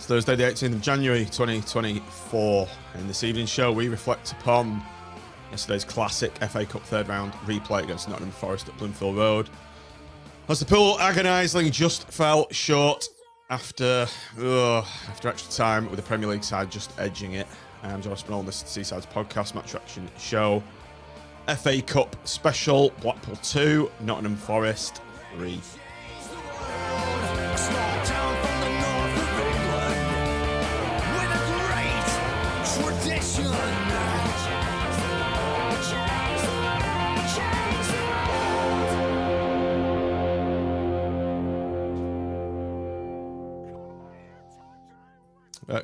Thursday, the 18th of January 2024. In this evening's show, we reflect upon yesterday's classic FA Cup third round replay against Nottingham Forest at BLoomfield Road. As the pool agonisingly just fell short after extra time, with the Premier League side just edging it. I'm Josh Spinall, this is the Seaside's podcast, Match Reaction Show. FA Cup special, Blackpool 2, Nottingham Forest 3.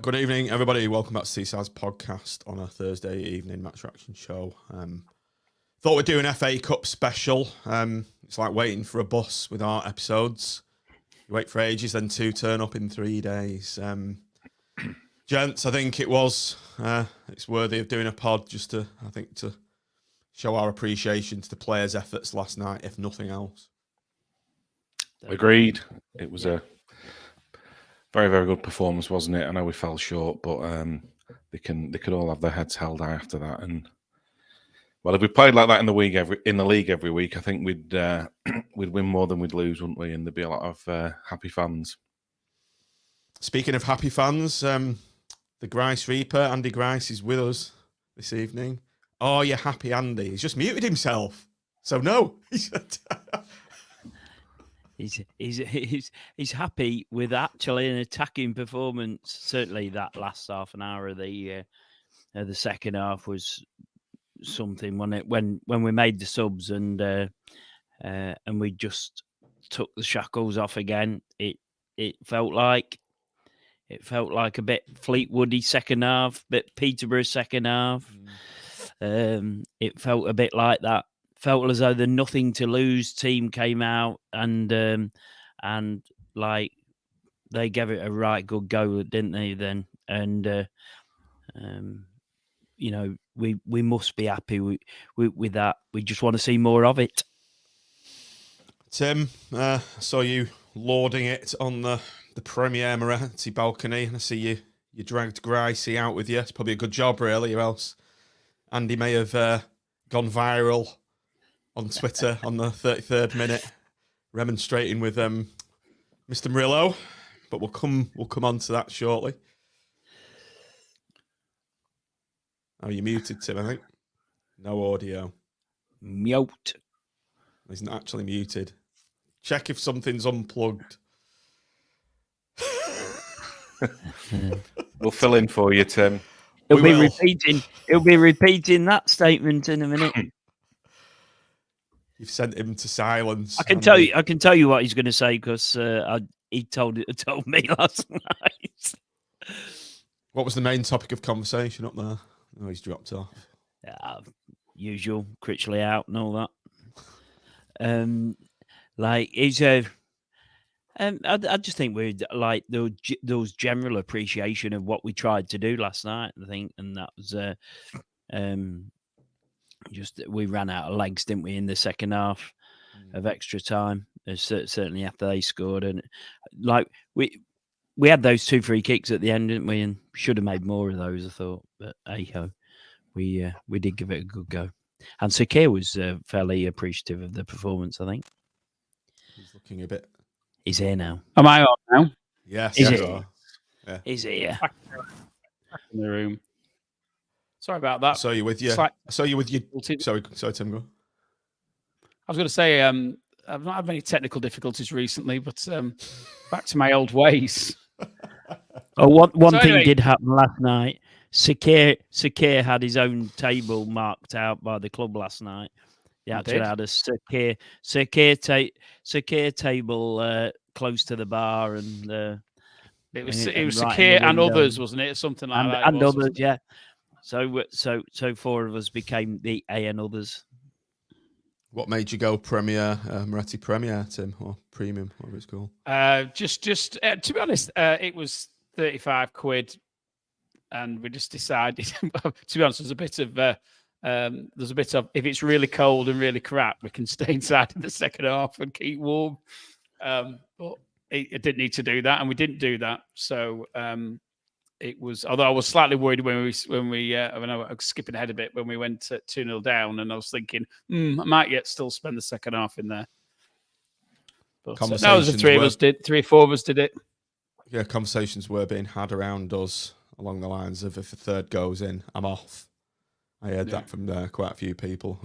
Good evening, everybody. Welcome back to Seaside's podcast on a Thursday evening Match Reaction Show. Thought we'd do an FA Cup special. It's like waiting for a bus with our episodes. You wait for ages, then two turn up in 3 days. Gents, I think it's worthy of doing a pod just to show our appreciation to the players' efforts last night, if nothing else. Agreed. It was a very, very good performance, wasn't it? I know we fell short, but they could all have their heads held high after that. And well, if we played like that in the league every week, I think we'd win more than we'd lose, wouldn't we? And there'd be a lot of happy fans. Speaking of happy fans, the Grice Reaper, Andy Grice, is with us this evening. Oh, you're happy, Andy? He's just muted himself, so no. He's happy with actually an attacking performance. Certainly, that last half an hour of the second half was something. When we made the subs and we just took the shackles off again, it felt like a bit Fleetwoody second half, bit Peterborough second half. It felt a bit like that. Felt as though the nothing to lose team came out and like they gave it a right good go, didn't they? Then we must be happy with that. We just want to see more of it. Tim, I saw you lauding it on the Premier Moretti balcony, and I see you dragged Gricey out with you. It's probably a good job, really, or else Andy may have gone viral on Twitter on the 33rd minute, remonstrating with Mr. Murillo, but we'll come on to that shortly. Oh, you muted, Tim, I think. No audio. Mute. He's not actually muted. Check if something's unplugged. We'll fill in for you, Tim. He'll be repeating that statement in a minute. You've sent him to silence. I can tell you what he's going to say because he told me last night. What was the main topic of conversation up there? Oh, he's dropped off. Usual, Critchley out and all that. I just think we're like those general appreciation of what we tried to do last night. I think, and that was just we ran out of legs, didn't we, in the second half of extra time? Certainly after they scored, and like we had those 2 free kicks at the end, didn't we? And should have made more of those, I thought. But hey ho, we did give it a good go. And Sakir was fairly appreciative of the performance, I think. He's looking a bit. He's here now. Am I on now? Yes. Is you it? are. Yeah. He's here. Back in the room. Sorry about that. I saw you with you. Sorry, Tim, go. I was going to say, I've not had many technical difficulties recently, but back to my old ways. One thing did happen last night. Sakir had his own table marked out by the club last night. He actually had a Sakir table close to the bar, and it was Sakir and others, wasn't it? Something like that. And others, yeah. So 4 of us became the A and others. What made you go Premier, Moretti Premier, Tim, or Premium, whatever it's called? Just to be honest, it was 35 quid, and we just decided. To be honest, there's a bit of if it's really cold and really crap, we can stay inside in the second half and keep warm. But it didn't need to do that, and we didn't do that. So it was. Although I was slightly worried when I was skipping ahead a bit when we went 2-0 down, and I was thinking, I might yet still spend the second half in there. But no, the three or four of us did it. Yeah, conversations were being had around us along the lines of, if a third goes in, I'm off. I heard that from quite a few people,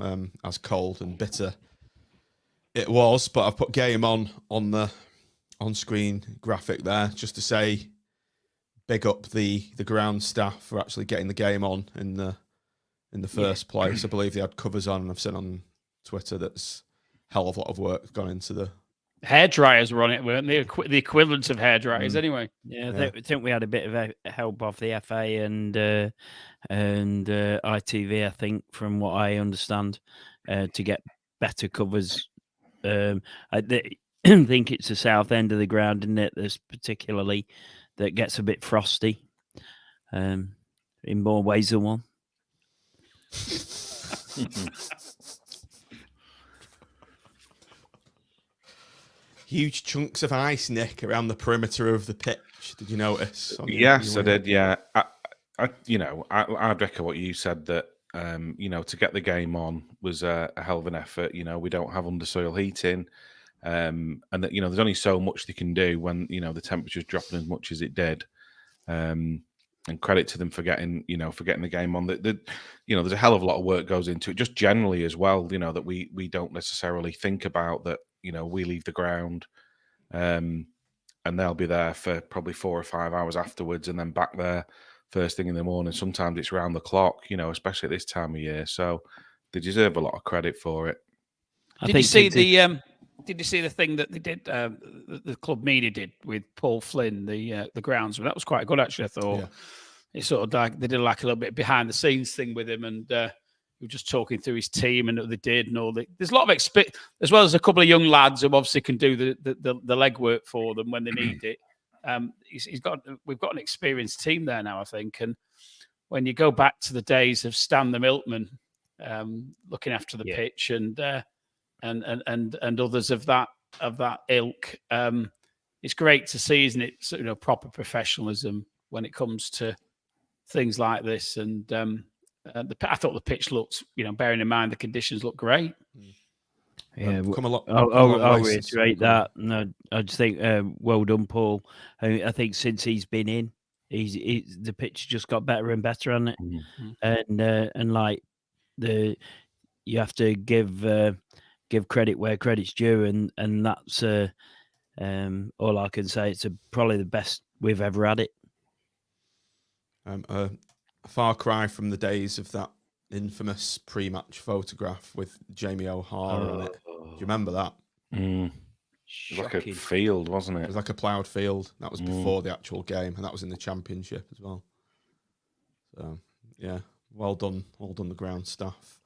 as cold and bitter it was. But I've put game on the on-screen graphic there just to say, big up the ground staff for actually getting the game on in the first place. I believe they had covers on, and I've seen on Twitter that's a hell of a lot of work gone into the hair dryers were on it, weren't they? The equivalent of hair dryers, anyway. Yeah, I think we had a bit of help off the FA and ITV, I think, from what I understand, to get better covers. I think it's the south end of the ground, isn't it? There's particularly that gets a bit frosty, in more ways than one. Huge chunks of ice, Nick, around the perimeter of the pitch. Did you notice? Yes, I did. Yeah, I'd echo what you said, that to get the game on was a hell of an effort. We don't have undersoil heating, and that there's only so much they can do when the temperature's dropping as much as it did. And credit to them for getting the game on. There's a hell of a lot of work goes into it, just generally as well. That we don't necessarily think about that. We leave the ground, and they'll be there for probably 4 or 5 hours afterwards, and then back there first thing in the morning. Sometimes it's round the clock, especially at this time of year. So they deserve a lot of credit for it. Did you see the thing that they did? The club media did with Paul Flynn, the groundsman. That was quite good, actually. I thought it sort of like they did like a little bit behind the scenes thing with him, and we were just talking through his team and what they did and all. There's a lot of experience, as well as a couple of young lads who obviously can do the legwork for them when they need it. We've got an experienced team there now, I think. And when you go back to the days of Stan the Milkman looking after the pitch and others of that ilk, it's great to see, isn't it? Proper professionalism when it comes to things like this. And I thought the pitch looked, bearing in mind the conditions, looked great. Yeah, I'll reiterate that. No, I just think well done, Paul. I think since he's been in, the pitch just got better and better on it, and like you have to give credit where credit's due, and that's all I can say. It's probably the best we've ever had it. A far cry from the days of that infamous pre-match photograph with Jamie O'Hara on it. Do you remember that? It was like a field, wasn't it? It was like a ploughed field. That was before the actual game, and that was in the Championship as well. So, yeah, well done the ground staff.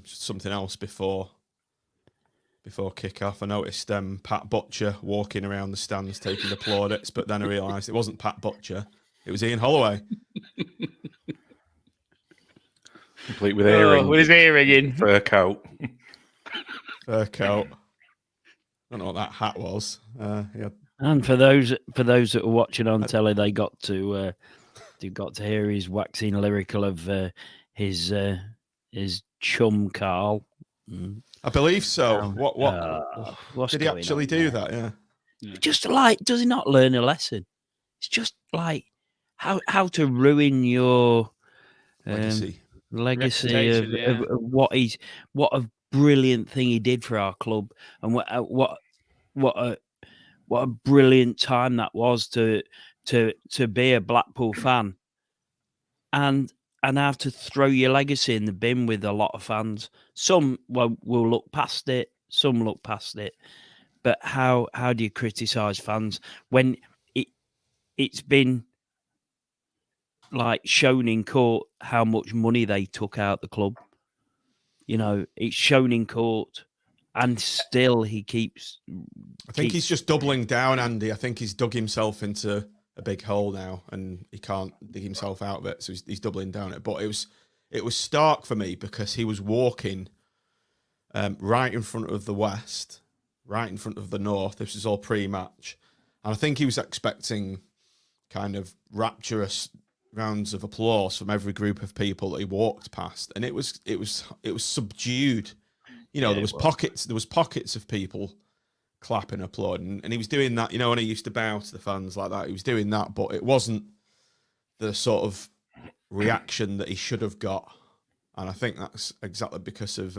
Something else before kick-off. I noticed Pat Butcher walking around the stands taking the plaudits, but then I realised it wasn't Pat Butcher. It was Ian Holloway. Complete with earrings. With his earring in. Fur coat. Fur coat. I don't know what that hat was. And for those that were watching on telly, they got to hear his waxing lyrical of his chum Carl. I believe so. What did he actually do that? Yeah. Just like, does he not learn a lesson? It's just like how to ruin your legacy of what a brilliant thing he did for our club, and what a brilliant time that was to be a Blackpool fan, and have to throw your legacy in the bin with a lot of fans. Some will look past it, some look past it, but how do you criticise fans when it's been like shown in court how much money they took out the club? It's shown in court, and still he keeps. I think he's just doubling down, Andy. I think he's dug himself into a big hole now, and he can't dig himself out of it. So he's doubling down it. But it was stark for me because he was walking right in front of the West, right in front of the North. This is all pre-match. And I think he was expecting kind of rapturous rounds of applause from every group of people that he walked past, and it was subdued. You know, there was pockets of people clapping, applauding, and he was doing that. You know, when he used to bow to the fans like that, he was doing that, but it wasn't the sort of reaction that he should have got. And I think that's exactly because of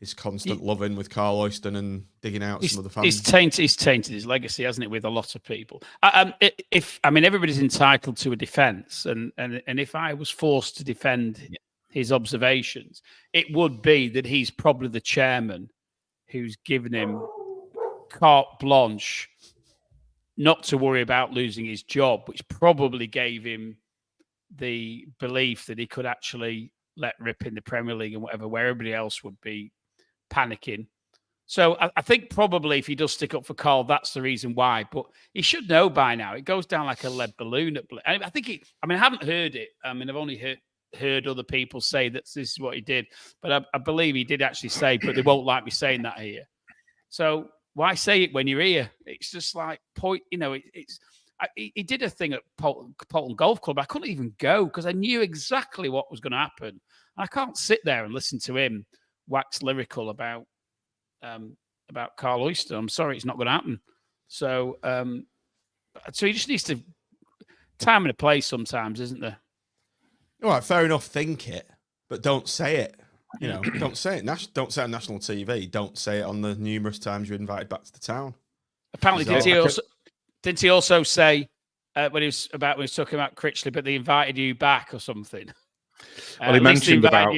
his constant loving with Carl Oyston and digging out some of the fans. He's tainted his legacy, hasn't it, with a lot of people? Everybody's entitled to a defence, and if I was forced to defend his observations, it would be that he's probably the chairman who's given him carte blanche not to worry about losing his job, which probably gave him the belief that he could actually let rip in the Premier League and whatever, where everybody else would be panicking. So I think probably if he does stick up for Carl, that's the reason why. But he should know by now. It goes down like a lead balloon. I haven't heard it. I've only heard other people say that this is what he did. But I believe he did actually say, but they won't like me saying that here. So why say it when you're here? It's just like he did a thing at Polton Golf Club. I couldn't even go because I knew exactly what was going to happen. I can't sit there and listen to him wax lyrical about Carl Oyston. I'm sorry, it's not going to happen. So he just needs to time and a place sometimes, isn't there? All right, fair enough. Think it, but don't say it. You know, don't say it. Don't say it on national TV. Don't say it on the numerous times you're invited back to the town. Apparently, didn't he also say when he was talking about Critchley, but they invited you back or something? Well, he mentioned about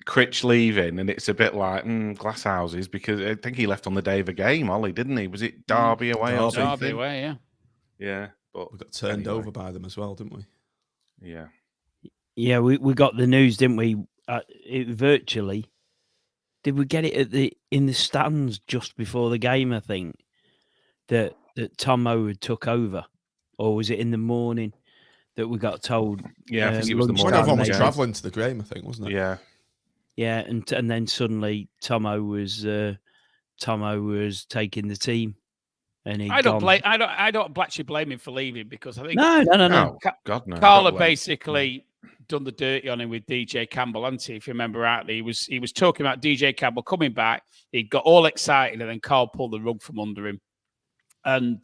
Critch leaving, and it's a bit like glass houses because I think he left on the day of a game, Ollie, didn't he? Was it Derby away or something? Derby away, yeah. Yeah, but we got turned over by them as well, didn't we? Yeah. Yeah, we got the news, didn't we? Virtually. Did we get it in the stands just before the game? I think that Tomo had took over, or was it in the morning that we got told? Yeah, I think it was the morning. Everyone was travelling to the game, I think, wasn't it? Yeah. Yeah, and then suddenly Tomo was taking the team, and I don't actually blame him for leaving because I think no. God no. Carla basically done the dirty on him with DJ Campbell, hadn't he? If you remember rightly, he was talking about DJ Campbell coming back. He got all excited, and then Carl pulled the rug from under him. And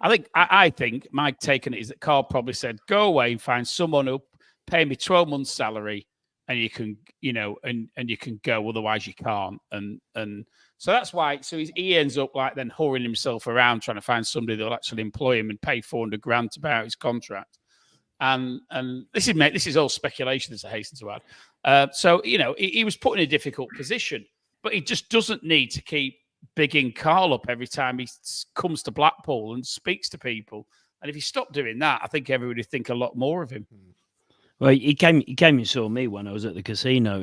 I think my take on it is that Carl probably said, "Go away and find someone who'll pay me 12 months' salary." And you can, and you can go. Otherwise, you can't. And so that's why. So he ends up like then whoring himself around trying to find somebody that'll actually employ him and pay $400,000 to buy out his contract. And this is all speculation, as I hasten to add. So he was put in a difficult position, but he just doesn't need to keep bigging Carl up every time he comes to Blackpool and speaks to people. And if he stopped doing that, I think everybody would think a lot more of him. Well, he came and saw me when I was at the casino,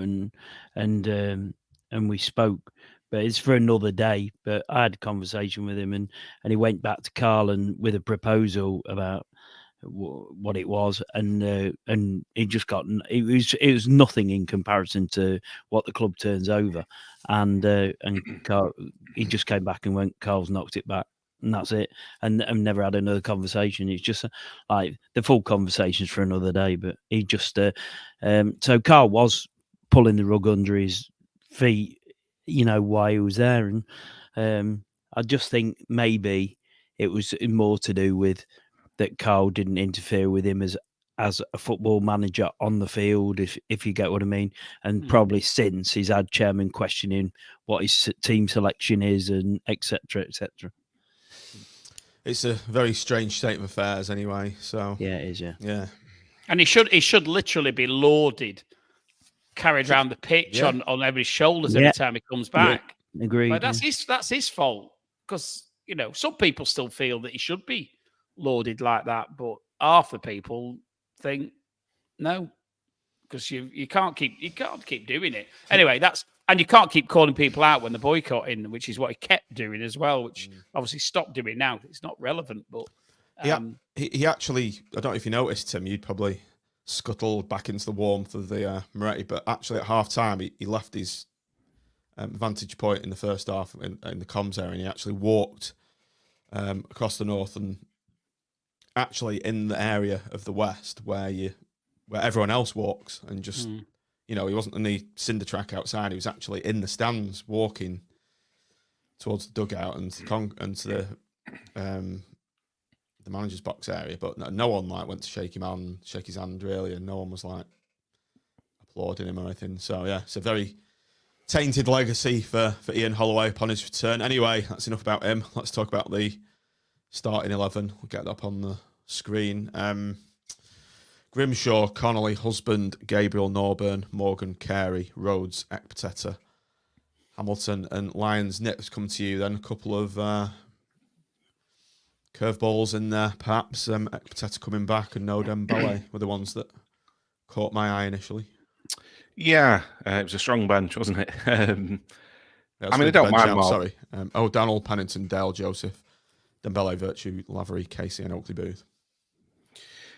and we spoke. But it's for another day. But I had a conversation with him, and he went back to Carl and with a proposal about what it was, and he just got it was nothing in comparison to what the club turns over, and Carl, he just came back and went, Carl's knocked it back. And that's it. And I've never had another conversation. It's just like the full conversations for another day. But he just so Carl was pulling the rug under his feet, while he was there. And I just think maybe it was more to do with that Carl didn't interfere with him as a football manager on the field, if you get what I mean. And probably since he's had chairman questioning what his team selection is and et cetera, et cetera. It's a very strange state of affairs, anyway. So yeah, it is. Yeah. And he should literally be lauded, carried around the pitch on everybody's shoulders every time he comes back. Yeah. Agreed. But that's his fault because some people still feel that he should be lauded like that, but half the people think no, because you can't keep doing it anyway. And you can't keep calling people out when the boycotting, which is what he kept doing as well, which obviously stopped doing now. It's not relevant, but he actually, I don't know if you noticed, Tim, you'd probably scuttled back into the warmth of the Moretti, but actually at half time he left his vantage point in the first half in the comms area, and he actually walked across the north and actually in the area of the west where everyone else walks, and just he wasn't on the cinder track outside. He was actually in the stands walking towards the dugout and to the manager's box area, but no one went to shake his hand really, and no one was applauding him or anything. So yeah, it's a very tainted legacy for Ian Holloway upon his return. Anyway, that's enough about him. Let's talk about the starting 11. We'll get that up on the screen. Grimshaw, Connolly, Husband, Gabriel, Norburn, Morgan, Carey, Rhodes, Ekpiteta, Hamilton, and Lyons. Nick, has come to you then. A couple of curveballs in there, perhaps. Ekpiteta coming back and no Dembele were the ones that caught my eye initially. Yeah, it was a strong bench, wasn't it? I don't mind. Sorry. O'Donnell, Pennington, Dale, Joseph, Dembele, Virtue, Lavery, Casey, and Oakley Booth.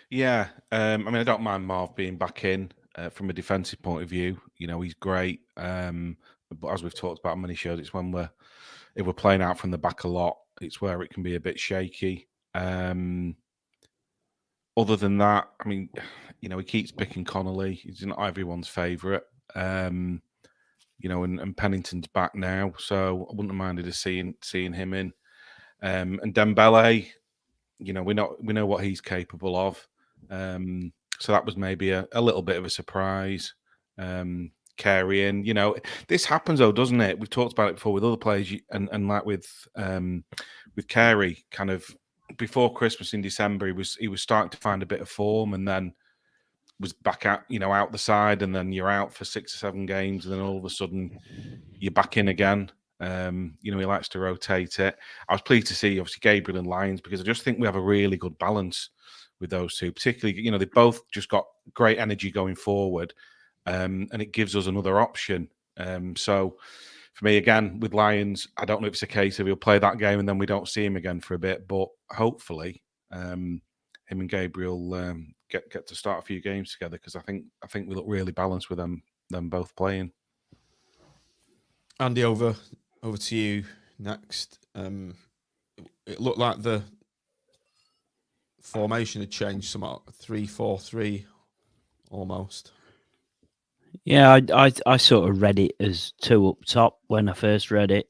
Yeah, I don't mind Marv being back in from a defensive point of view. He's great. But as we've talked about on many shows, it's when if we're playing out from the back a lot, it's where it can be a bit shaky. Other than that, he keeps picking Connolly. He's not everyone's favourite. And Pennington's back now, so I wouldn't have minded seeing him in. And Dembele, we know what he's capable of. So that was maybe a little bit of a surprise. Carrying, this happens though, doesn't it? We've talked about it before with other players, and like with Carey, kind of before Christmas in December, he was starting to find a bit of form, and then was back out, out the side, and then you're out for 6 or 7 games, and then all of a sudden you're back in again. He likes to rotate it. I was pleased to see obviously Gabriel and Lyons, because I just think we have a really good balance with those two, particularly, they both just got great energy going forward. And it gives us another option. So for me, again, with Lyons, I don't know if it's a case of he'll play that game and then we don't see him again for a bit, but hopefully him and Gabriel get to start a few games together, because I think we look really balanced with them both playing. Andy, over to you next. It looked like the formation had changed somewhat, 3-4-3 almost. Yeah, I sort of read it as 2 up top when I first read it,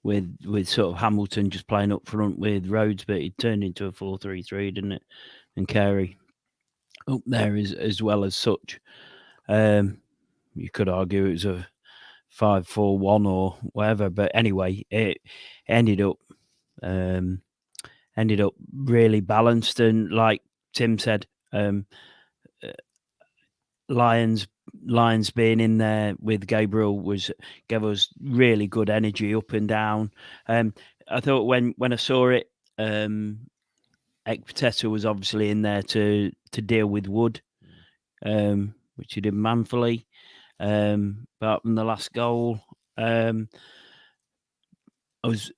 with sort of Hamilton just playing up front with Rhodes, but it turned into a 4-3-3, didn't it? And Carey up there as well as such. You could argue it was a 5-4-1 or whatever, but anyway, it ended up really balanced, and like Tim said, Lyons being in there with Gabriel gave us really good energy up and down. I thought when I saw it, Ekpiteta was obviously in there to deal with Wood, which he did manfully. But from the last goal, there was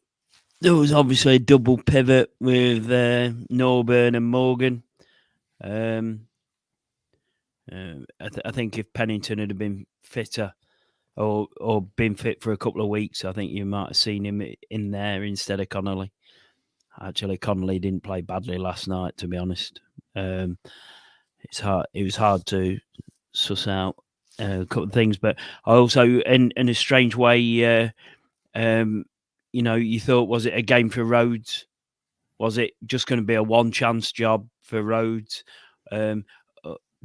obviously a double pivot with Norburn and Morgan. I think if Pennington had been fitter or been fit for a couple of weeks, I think you might have seen him in there instead of Connolly. Actually, Connolly didn't play badly last night, to be honest. It was hard to suss out a couple of things, but I also, in a strange way, you thought, was it a game for Rhodes? Was it just going to be a one-chance job for Rhodes?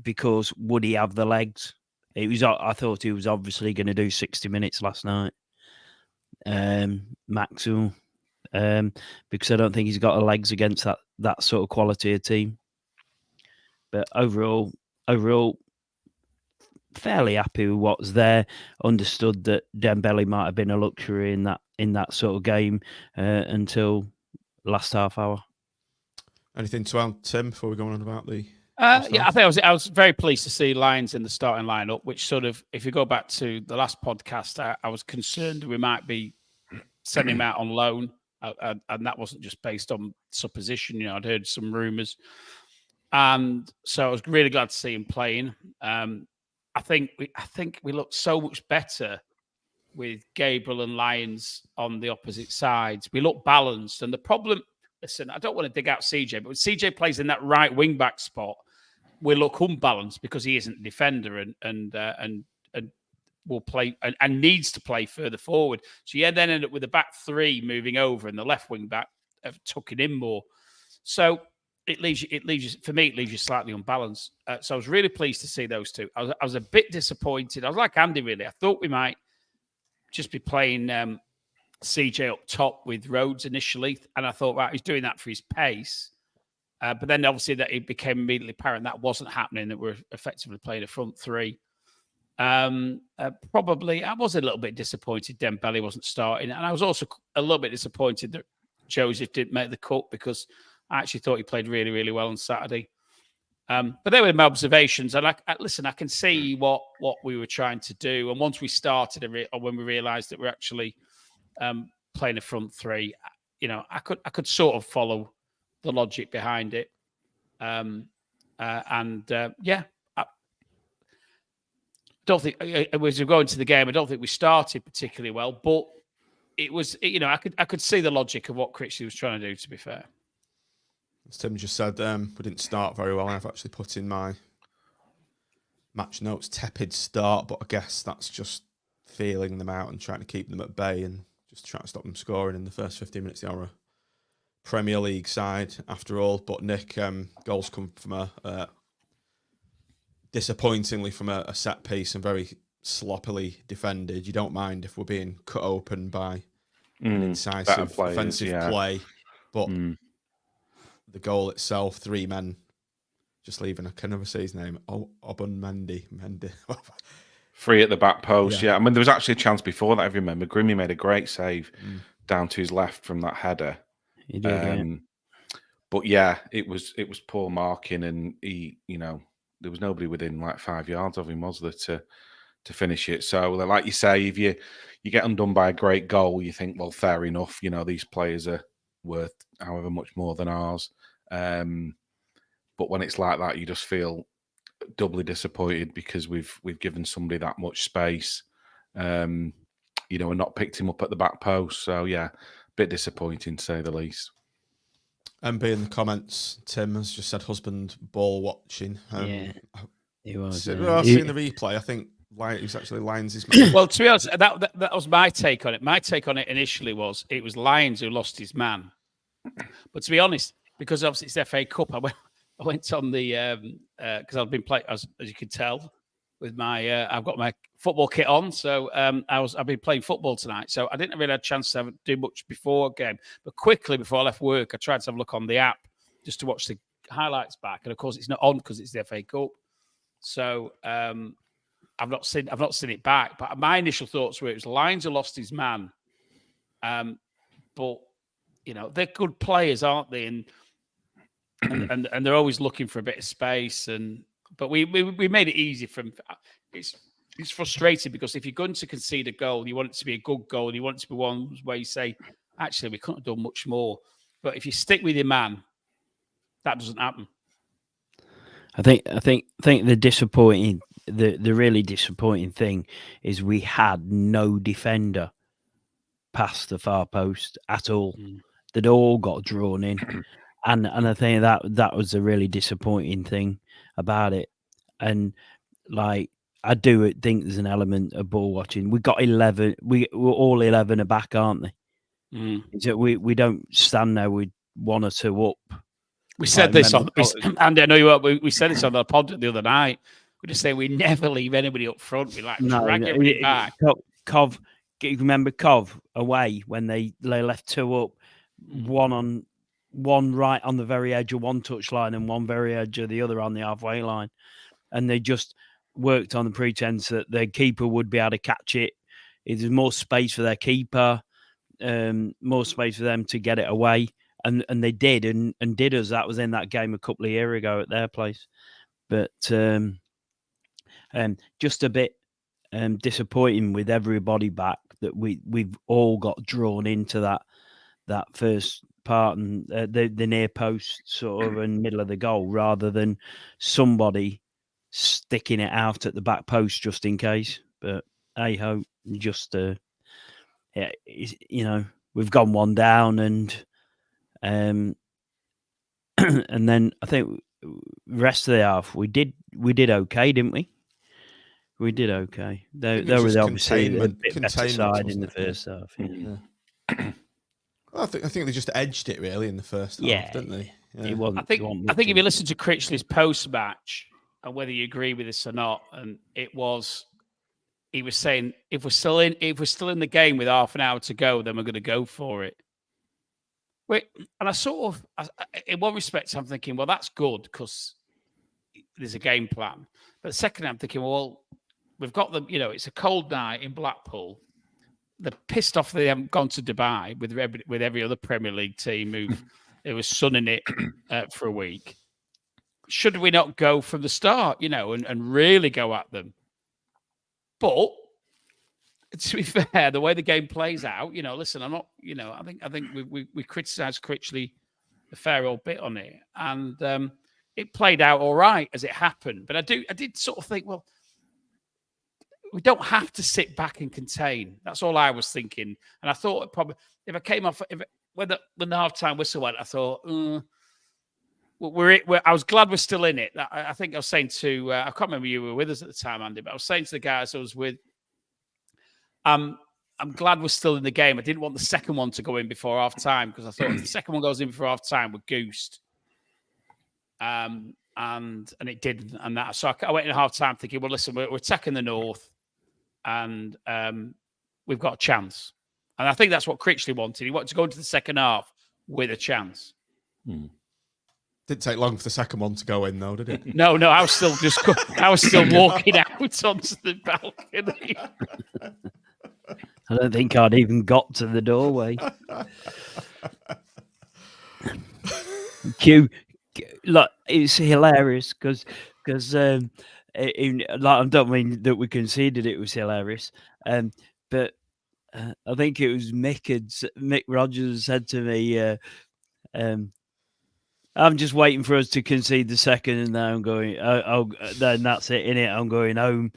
Because would he have the legs? I thought he was obviously going to do 60 minutes last night, maximum, because I don't think he's got the legs against that sort of quality of team. But overall, fairly happy with what's there. Understood that Dembele might have been a luxury in that sort of game until last half hour. Anything to add, Tim, before we go on about the? Yeah, I think I was very pleased to see Lyons in the starting lineup, which sort of, if you go back to the last podcast, I was concerned we might be sending him out on loan, and that wasn't just based on supposition. I'd heard some rumours, and so I was really glad to see him playing. I think we looked so much better with Gabriel and Lyons on the opposite sides. We looked balanced, and the problem listen, I don't want to dig out CJ, but when CJ plays in that right wing back spot, we look unbalanced because he isn't a defender and will play and needs to play further forward. So you then end up with the back three moving over and the left wing back tucking in more. So it leaves you slightly unbalanced. So I was really pleased to see those two. I was a bit disappointed. I was like Andy, really. I thought we might just be playing CJ up top with Rhodes initially, and I thought, right, he's doing that for his pace. But then obviously that it became immediately apparent that wasn't happening, that we're effectively playing a front three. Probably I was a little bit disappointed Dembele wasn't starting, and I was also a little bit disappointed that Joseph didn't make the cut because I actually thought he played really, really well on Saturday. But they were my observations, and I can see what we were trying to do. And once we started, or when we realised that we're actually playing a front three, I could sort of follow the logic behind it. I don't think, as we go into the game, I don't think we started particularly well, but it was, I could see the logic of what Critchley was trying to do, to be fair. As Tim just said, we didn't start very well. I've actually put in my match notes, tepid start, but I guess that's just feeling them out and trying to keep them at bay and just trying to stop them scoring in the first 15 minutes. They are a Premier League side, after all. But Nick, goals come from disappointingly from a set piece and very sloppily defended. You don't mind if we're being cut open by an incisive offensive play, but the goal itself, three men just leaving, I can never say his name, Omobamidele. Free at the back post, yeah. I mean, there was actually a chance before that, if you remember. Grimmy made a great save down to his left from that header. He did, But yeah, it was poor marking, and he, there was nobody within like 5 yards of him, was there, to finish it. So, like you say, if you get undone by a great goal, you think, well, fair enough. These players are worth however much more than ours. But when it's like that, you just feel doubly disappointed because we've given somebody that much space, and not picked him up at the back post. So yeah, a bit disappointing to say the least. MB in the comments, Tim has just said husband ball watching. He was. I've seen the replay. I think it was actually Lyons' man. Well, to be honest, that was my take on it. My take on it initially was it was Lyons who lost his man. But to be honest, because obviously it's the FA Cup, I went on the because I've been playing, as you can tell, with my I've got my football kit on, so I've been playing football tonight, so I didn't really have a chance to do much before game. But quickly before I left work, I tried to have a look on the app just to watch the highlights back, and of course it's not on because it's the FA Cup. So I've not seen it back. But my initial thoughts were it was Lyons who lost his man, but they're good players, aren't they? And they're always looking for a bit of space. But we made it easy for him. It's frustrating because if you're going to concede a goal, you want it to be a good goal, and you want it to be one where you say, actually, we couldn't have done much more. But if you stick with your man, that doesn't happen. I think the really disappointing thing is we had no defender past the far post at all. They'd all got drawn in. And I think that was a really disappointing thing about it. And I do think there's an element of ball watching. We got 11. We're all 11 are back, aren't they? So we don't stand there with one or two up. We said this on, Andy, I know you are. We said this on the pod the other night. We just say we never leave anybody up front. We drag everybody back. Cov, remember Cov away when they left two up, one right on the very edge of one touch line and one very edge of the other on the halfway line. And they just worked on the pretense that their keeper would be able to catch it. There's more space for their keeper, more space for them to get it away. And they did, and did us. That was in that game a couple of years ago at their place. But just a bit disappointing with everybody back that we've all got drawn into that first part and the near post sort of in middle of the goal rather than somebody sticking it out at the back post just in case. But hey ho, just we've gone one down, and And then I think rest of the half we did okay, didn't we? We did okay. They were obviously a bit better side in the first half. Yeah. I think they just edged it really in the first half, didn't they? Yeah. It wasn't, I think if you listen to Critchley's post-match, and whether you agree with this or not, and he was saying if we're still in the game with half an hour to go, then we're going to go for it. Wait, and in one respect, I'm thinking, well, that's good because there's a game plan. But the second, I'm thinking, well, we've got them. It's a cold night in Blackpool. They're pissed off they haven't gone to Dubai with every other Premier League team who was sunning it for a week. Should we not go from the start, and really go at them? But to be fair, the way the game plays out, listen, I'm not, I think we criticised Critchley a fair old bit on it, and it played out all right as it happened. But I did sort of think, well, we don't have to sit back and contain. That's all I was thinking. And I thought probably if I came off, when the half-time whistle went, I thought, I was glad we're still in it. I think I was saying to, I can't remember you were with us at the time, Andy, but I was saying to the guys I was with, I'm glad we're still in the game. I didn't want the second one to go in before half-time because I thought if the second one goes in before half-time, we're goosed. And it didn't. And that, so I went in half-time thinking, well, listen, we're attacking the north. And we've got a chance. And I think that's what Critchley wanted. He wanted to go into the second half with a chance. Didn't take long for the second one to go in, though, did it? No, I was still walking out onto the balcony. I don't think I'd even got to the doorway. Look, it's hilarious because I don't mean that we conceded it was hilarious, but I think it was Mick Rogers said to me, I'm just waiting for us to concede the second, and then I'm going, then that's it, innit? I'm going home,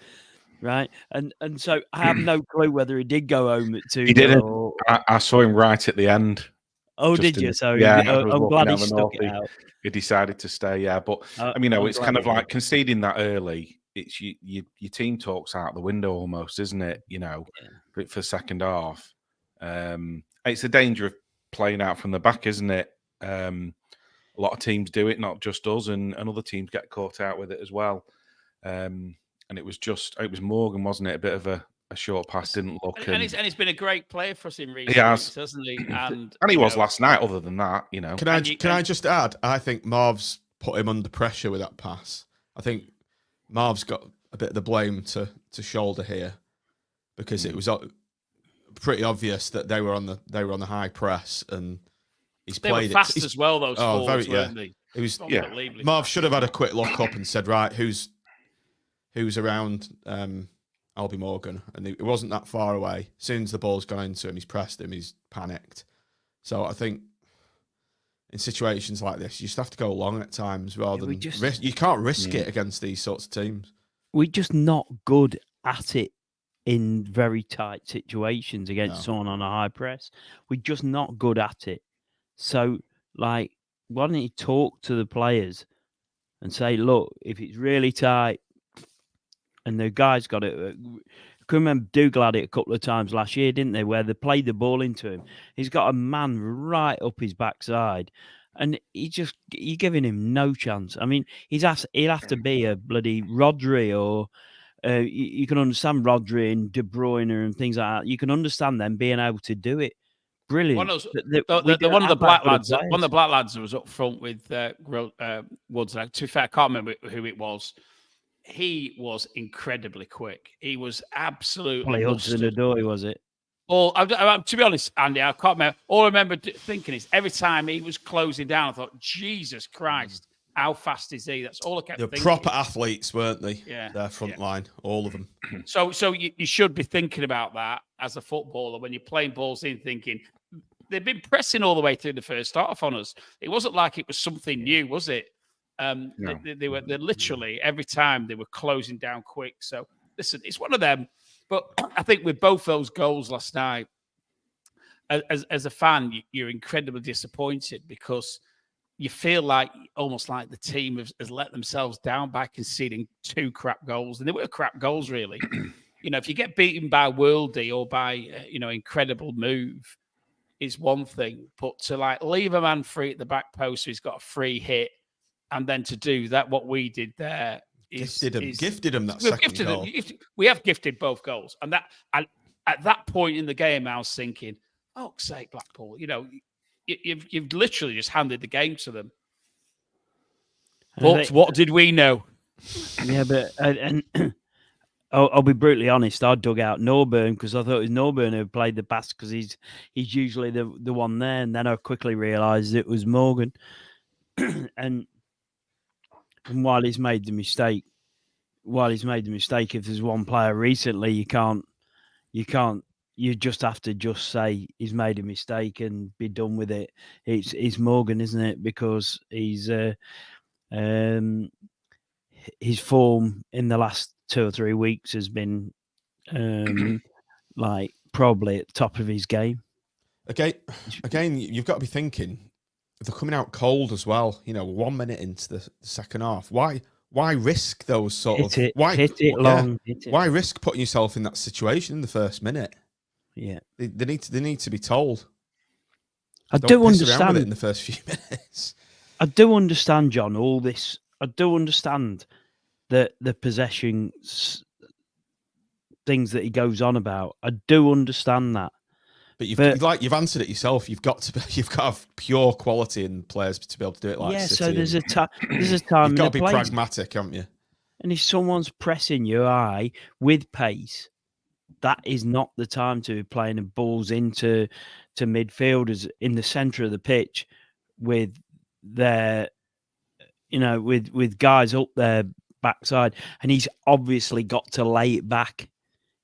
right? And so I have no clue whether he did go home at 2. He didn't. I saw him right at the end. Oh, did you? So yeah, I'm glad he stuck it out. He decided to stay, yeah. But I mean, it's kind of like conceding that early. It's your team talks out the window almost, isn't it? For second half. It's a danger of playing out from the back, isn't it? A lot of teams do it, not just us, and other teams get caught out with it as well. And it was Morgan, wasn't it? A bit of a short pass, didn't look. And he's been a great player for us in recent weeks, hasn't he? And he was last night. Other than that, Can I just add? I think Marv's put him under pressure with that pass. I think Marv's got a bit of the blame to shoulder here because it was pretty obvious that they were on the high press and he's played it fast as well. Those forwards, weren't they? It was Marv should have had a quick look up and said, right, who's around Albie Morgan, and it wasn't that far away. As soon as the ball's gone into him, he's pressed him, he's panicked. So I think in situations like this, you just have to go long at times rather than risk. You can't risk it against these sorts of teams. We're just not good at it in very tight situations against someone on a high press. We're just not good at it. So, why don't you talk to the players and say, look, if it's really tight, and the guys got it. I can remember Dougal had it a couple of times last year, didn't they? Where they played the ball into him. He's got a man right up his backside, and you're giving him no chance. I mean, he'll have to be a bloody Rodri, or you can understand Rodri and De Bruyne and things like that. You can understand them being able to do it. Brilliant. One of the black lads was up front with Woods. To be fair, I can't remember who it was. He was incredibly quick. He was absolutely Hudson-Odoi, was it? To be honest, Andy, I can't remember. All I remember thinking is every time he was closing down, I thought, Jesus Christ, how fast is he? That's all I kept thinking. Proper athletes, weren't they? Yeah. Their front line, all of them. So you should be thinking about that as a footballer when you're playing balls in, thinking, they've been pressing all the way through the first half on us. It wasn't like it was something new, was it? No. They were literally every time they were closing down quick. So listen, it's one of them. But I think with both those goals last night, as a fan, you're incredibly disappointed because you feel like almost like the team has let themselves down by conceding 2 crap goals, and they were crap goals, really. If you get beaten by Worldy or by incredible move, it's one thing, but to like leave a man free at the back post who's got a free hit, and then to do that, what we did there is gifted him that second goal. We have gifted both goals, and that at that point in the game, I was thinking, "Oh, sake, Blackpool! You've literally just handed the game to them." But what did we know? Yeah, but and I'll be brutally honest. I dug out Norburn because I thought it was Norburn who played the pass because he's usually the one there, and then I quickly realised it was Morgan. and while he's made the mistake, if there's one player recently, you just have to just say he's made a mistake and be done with it. It's Morgan, isn't it? Because he's his form in the last 2 or 3 weeks has been like probably at the top of his game. Okay, again, you've got to be thinking they're coming out cold as well. 1 minute into the second half, why risk those sort of hit it long? Why risk putting yourself in that situation in the first minute? Yeah, they need to be told. I do understand with it in the first few minutes. I do understand, John. All this, I do understand the possession things that he goes on about. I do understand that. But you've answered it yourself. You've got to have pure quality in players to be able to do it. Like yeah, City. So there's a time. You've got to be pragmatic, haven't you? And if someone's pressing your eye with pace, that is not the time to be playing the balls into midfielders in the centre of the pitch with their, with guys up their backside. And he's obviously got to lay it back.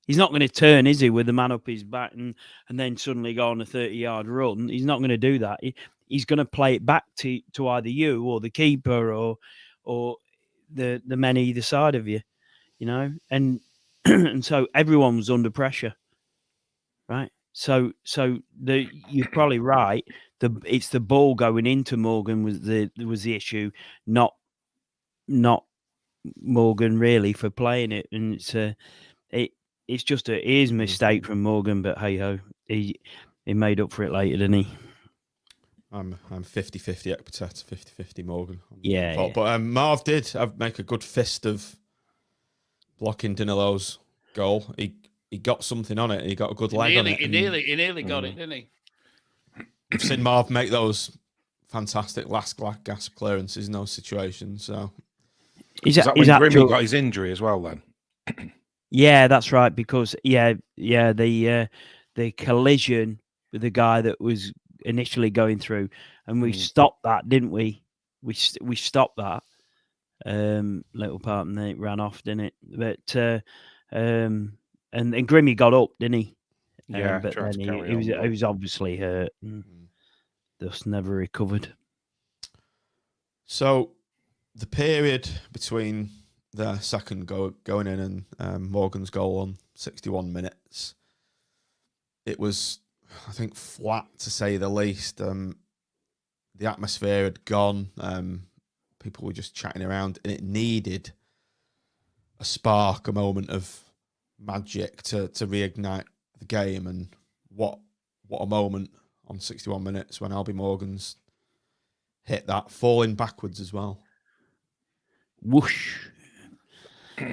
He's not going to turn, is he, with the man up his back and then suddenly go on a 30-yard run. He's not going to do that. He's going to play it back to either you or the keeper or the men either side of you, and and so everyone was under pressure, right? So you're probably right. It's the ball going into Morgan was the issue, not Morgan really for playing it, and it's just his mistake from Morgan. But hey ho, he made up for it later, didn't he? I'm 50-50 Ekpatet, 50-50 Morgan. Yeah. But Marv did make a good fist of blocking Danillo's goal. He got something on it. He got a good leg on it. He nearly got it, didn't he? We've seen Marv make those fantastic last gasp clearances in those situations. So is that when Grimmy got his injury as well then? Yeah, that's right. Because the collision with the guy that was initially going through, and we stopped that, didn't we? We stopped that little part, and then it ran off, didn't it? But and Grimmy got up, didn't he? Yeah, but then he was obviously hurt, and thus never recovered. So the period between the second going in and Morgan's goal on 61 minutes, it was, I think, flat to say the least. The atmosphere had gone. People were just chatting around, and it needed a spark, a moment of magic to reignite the game. And what a moment on 61 minutes when Albie Morgan's hit that, falling backwards as well. Whoosh.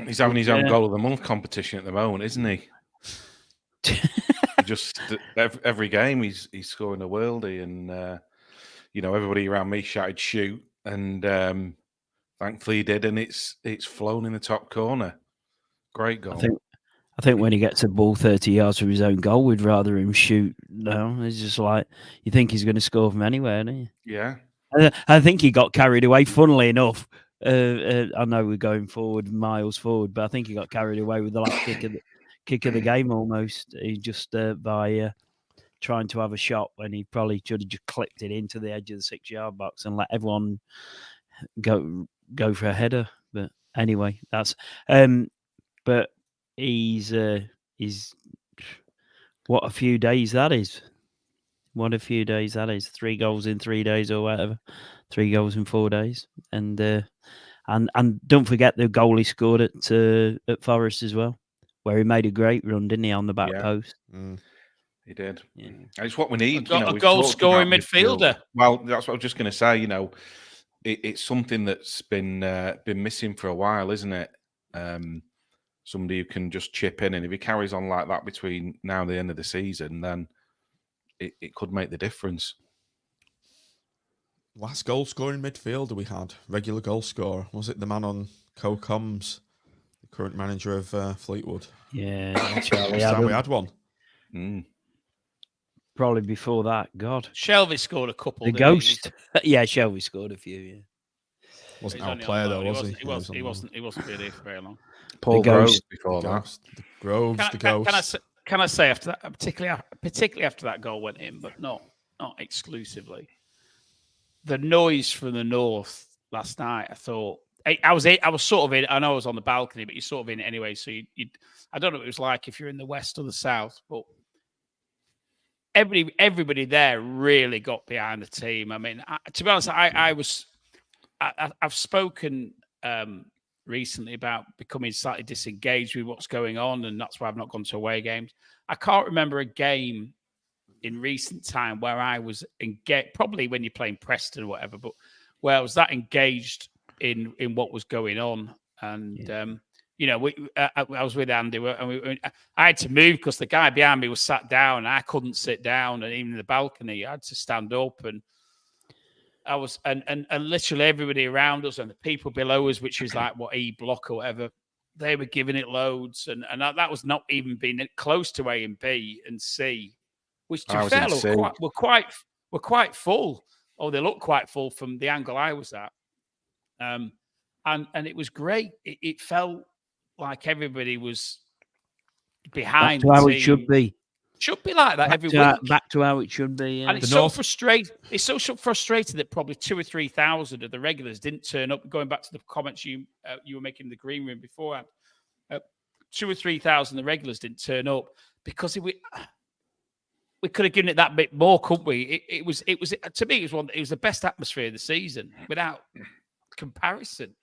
He's having his own goal of the month competition at the moment, isn't he? Just every game he's scoring a worldie, and everybody around me shouted shoot, and thankfully he did, and it's flown in the top corner. Great goal. I think when he gets a ball 30 yards from his own goal, we'd rather him shoot. No, it's just like you think he's going to score from anywhere, don't you? Yeah. I think he got carried away. Funnily enough, I know we're going miles forward, but I think he got carried away with the last kick of the game almost. He just by trying to have a shot when he probably should have just clipped it into the edge of the 6-yard box and let everyone go for a header. But anyway, that's but he's what a few days that is. What a few days that is. 3 goals in 3 days or whatever. 3 goals in 4 days. And don't forget the goal he scored at Forest as well, where he made a great run, didn't he, on the back post? He did. Yeah. And it's what we need. A goal-scoring midfielder. Well, that's what I was just going to say. It's something that's been missing for a while, isn't it? Somebody who can just chip in, and if he carries on like that between now and the end of the season, then it could make the difference. Last goal scoring midfielder we had, regular goal scorer, was it the man on Co-Coms, the current manager of Fleetwood? Yeah, Last time we had one. Probably before that. God, Shelby scored a couple. The Ghost. Yeah, Shelby scored a few. Yeah, wasn't our player though, was he? He wasn't really for very long. Paul Groves before that. The Groves, the Ghost. Can I say after that, particularly after that goal went in, but not exclusively, the noise from the north last night. I thought I was sort of in. I know I was on the balcony, but you're sort of in it anyway. So I don't know what it was like if you're in the west or the south, but everybody there really got behind the team. I mean, to be honest, I've spoken recently about becoming slightly disengaged with what's going on, and that's why I've not gone to away games. I can't remember a game in recent time where I was engaged, probably when you're playing Preston or whatever, but where I was that engaged in what was going on. And, I was with Andy, and I had to move because the guy behind me was sat down, and I couldn't sit down, and even in the balcony, I had to stand up, and I was, and literally everybody around us and the people below us, which was like E Block or whatever, they were giving it loads, and that was not even being close to A and B and C, which to be fair were quite full. Oh, they looked quite full from the angle I was at, and it was great. It felt like everybody was behind. That's how it should be. Should be like that every week. Back to how it should be. Yeah. And it's so frustrating. It's so frustrating that probably 2,000 or 3,000 of the regulars didn't turn up. Going back to the comments you were making in the green room beforehand, 2,000 or 3,000 of the regulars didn't turn up because we could have given it that bit more, couldn't we? It was to me it was the best atmosphere of the season without comparison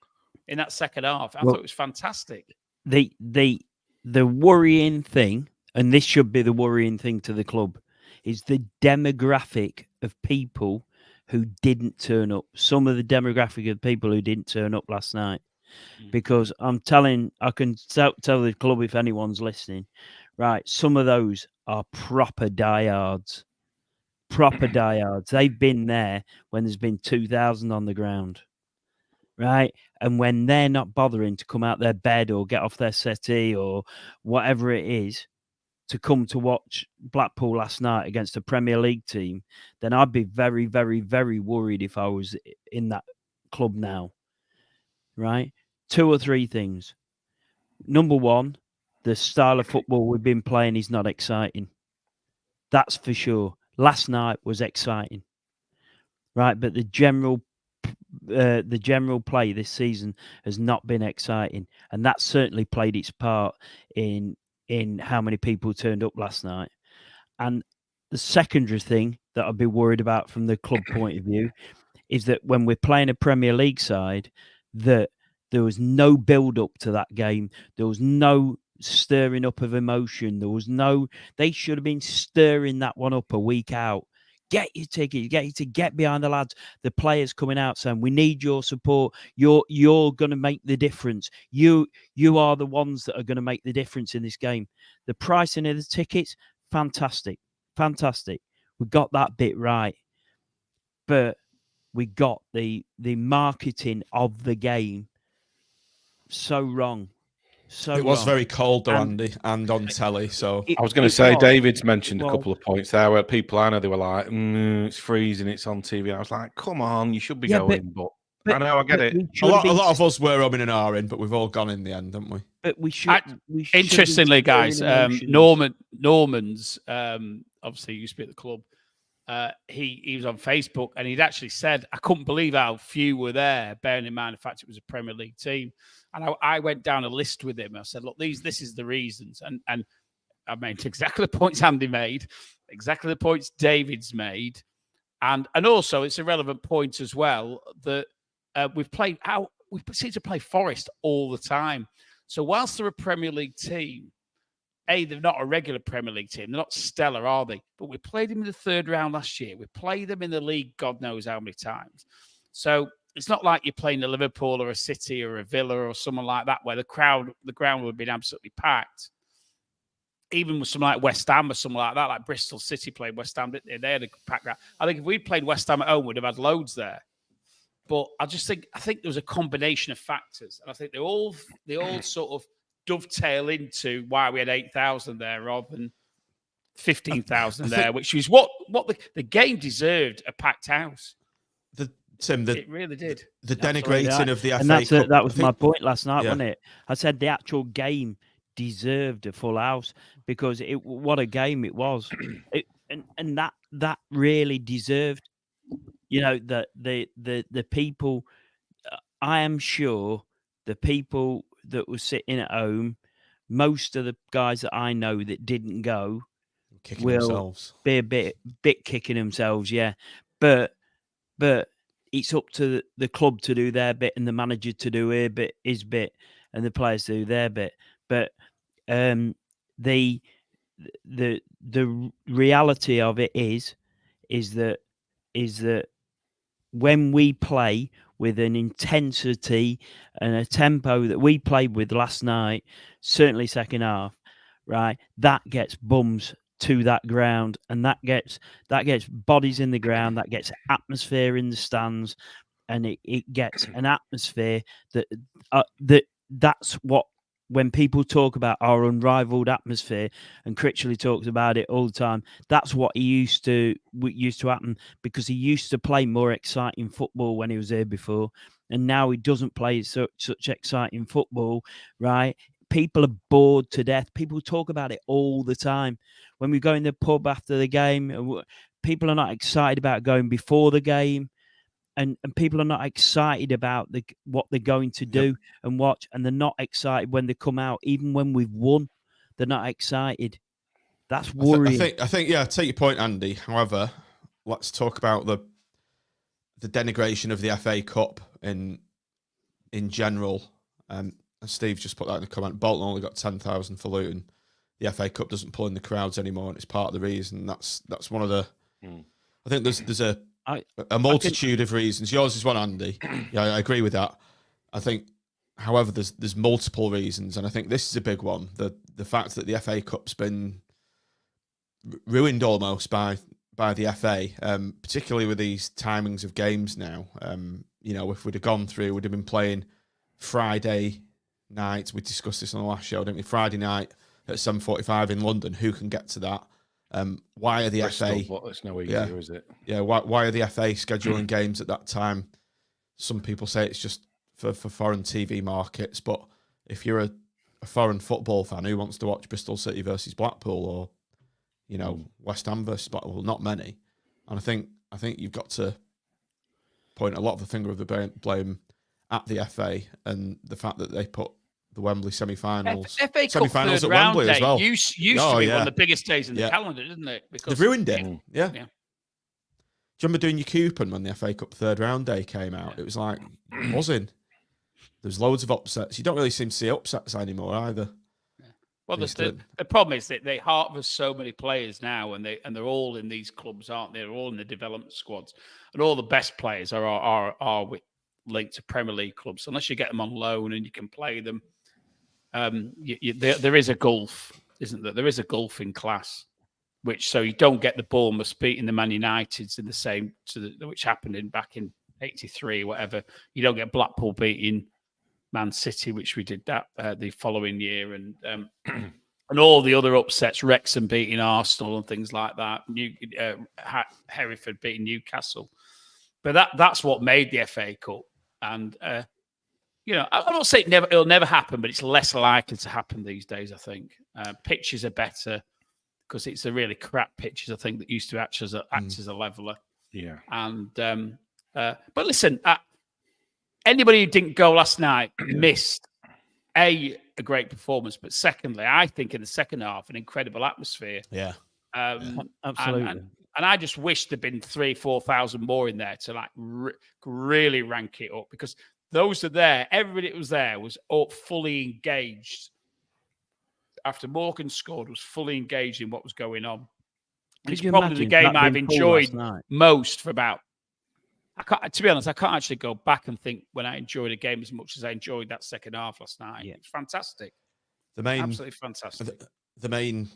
in that second half. I thought it was fantastic. The worrying thing. And this should be the worrying thing to the club, is the demographic of people who didn't turn up. Some of the demographic of people who didn't turn up last night. Because I can tell the club if anyone's listening, right, some of those are proper diehards. They've been there when there's been 2,000 on the ground, right? And when they're not bothering to come out their bed or get off their settee or whatever it is, to come to watch Blackpool last night against a Premier League team, then I'd be very, very, very worried if I was in that club now, right? 2 or 3 things. Number one, the style of football we've been playing is not exciting. That's for sure. Last night was exciting, right? But the general play this season has not been exciting, and that certainly played its part in how many people turned up last night. And the secondary thing that I'd be worried about from the club point of view is that when we're playing a Premier League side, that there was no build-up to that game. There was no stirring up of emotion. They should have been stirring that one up a week out. Get your tickets, get behind the lads. The players coming out saying, we need your support. You're going to make the difference. You are the ones that are going to make the difference in this game. The pricing of the tickets, fantastic. We got that bit right. But we got the marketing of the game so wrong. It was very cold though, Andy, and on telly. So I was going to say, David's mentioned a couple of points there where people I know, they were like, it's freezing, it's on TV. I was like, come on, you should be going. But I know, I get it. A lot of us were rubbing an R in, but we've all gone in the end, haven't we? But we should. Interestingly, guys, Norman's obviously used to be at the club. He was on Facebook, and he'd actually said, I couldn't believe how few were there, bearing in mind the fact it was a Premier League team. And I went down a list with him. I said, look, this is the reasons. And I made exactly the points Andy made, exactly the points David's made, and also it's a relevant point as well that we seem to play Forest all the time. So whilst they're a Premier League team, they're not a regular Premier League team. They're not stellar, are they? But we played them in the third round last year. We played them in the league God knows how many times. So it's not like you're playing a Liverpool or a City or a Villa or someone like that where the ground would have been absolutely packed. Even with something like West Ham or something like that, like Bristol City played West Ham, they had a packed ground. I think if we'd played West Ham at home, we'd have had loads there. But I think there was a combination of factors, and I think they all sort of dovetail into why we had 8,000 there rather than 15,000 there, which is what the game deserved, a packed house. Tim, it really did. The denigrating of the FA and Cup. That was my point last night, wasn't it? I said the actual game deserved a full house because what a game it was. And that really deserved, the people. I am sure the people that were sitting at home, most of the guys that I know that didn't go will be a bit kicking themselves, yeah. But it's up to the club to do their bit and the manager to do his bit and the players to do their bit. But the reality of it is that when we play with an intensity and a tempo that we played with last night, certainly second half, right, that gets bums to that ground, and that gets bodies in the ground, that gets atmosphere in the stands, and it gets an atmosphere that's what, when people talk about our unrivaled atmosphere, and Critchley talks about it all the time, that's what used to happen, because he used to play more exciting football when he was here before, and now he doesn't play such exciting football, right? People are bored to death. People talk about it all the time. When we go in the pub after the game, people are not excited about going before the game. And people are not excited about what they're going to do and watch, and they're not excited when they come out. Even when we've won, they're not excited. That's worrying. I think, I take your point, Andy. However, let's talk about the denigration of the FA Cup in general. Steve just put that in the comment. Bolton only got 10,000 for Luton. The FA Cup doesn't pull in the crowds anymore, and it's part of the reason. That's one of the. I think there's a multitude of reasons. Yours is one, Andy. Yeah, I agree with that. I think, however, there's multiple reasons, and I think this is a big one. The fact that the FA Cup's been ruined almost by the FA, particularly with these timings of games now. If we'd have gone through, we'd have been playing Friday night. We discussed this on the last show, didn't we? Friday night at 7:45 in London. Who can get to that? Why are the FA? It's no easier, is it? Yeah. Why are the FA scheduling games at that time? Some people say it's just for foreign TV markets, but if you're a foreign football fan who wants to watch Bristol City versus Blackpool, or West Ham versus Blackpool, not many. And I think you've got to point a lot of the finger of the blame at the FA and the fact that they put the Wembley semi-finals. FA Cup third at round Wembley day as well. used to be one of the biggest days in the calendar, didn't it? Because they've ruined it. Yeah. Do you remember doing your coupon when the FA Cup third round day came out? It was like buzzing. There's loads of upsets. You don't really seem to see upsets anymore either. Well, the problem is that they harvest so many players now, and they're all in these clubs, aren't they? They're all in the development squads, and all the best players are linked to Premier League clubs. Unless you get them on loan and you can play them, there is a gulf, isn't there? There is a gulf in class, so you don't get the Bournemouth beating the Man Uniteds in the same which happened back in '83, whatever. You don't get Blackpool beating Man City, which we did that the following year, and all the other upsets, Wrexham beating Arsenal and things like that, Hereford beating Newcastle. But that's what made the FA Cup. And I'm not saying it'll never happen, but it's less likely to happen these days. I think pitches are better because it's the really crap pitches, I think, that used to act as a leveler. Yeah. And but listen. Anybody who didn't go last night missed a a great performance. But secondly, I think in the second half, an incredible atmosphere. Yeah. Absolutely. And I just wish there'd been 3,000-4,000 more in there to like really rank it up, because those are there. Everybody that was there was all fully engaged. After Morgan scored, was fully engaged in what was going on. It's probably the game I've enjoyed most for about. To be honest, I can't actually go back and think when I enjoyed a game as much as I enjoyed that second half last night. Yeah. It's fantastic. Absolutely fantastic. The main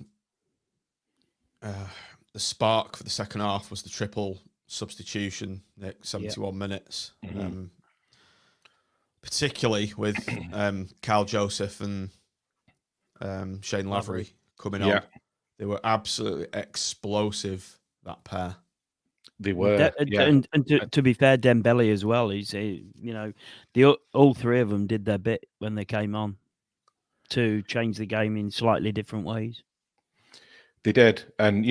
the spark for the second half was the triple substitution, Nick, 71 minutes. Mm-hmm. Particularly with Kyle Joseph and Shane Lavery coming on. They were absolutely explosive, that pair. They were. And to be fair, Dembele as well. He's, all three of them did their bit when they came on to change the game in slightly different ways. They did. And,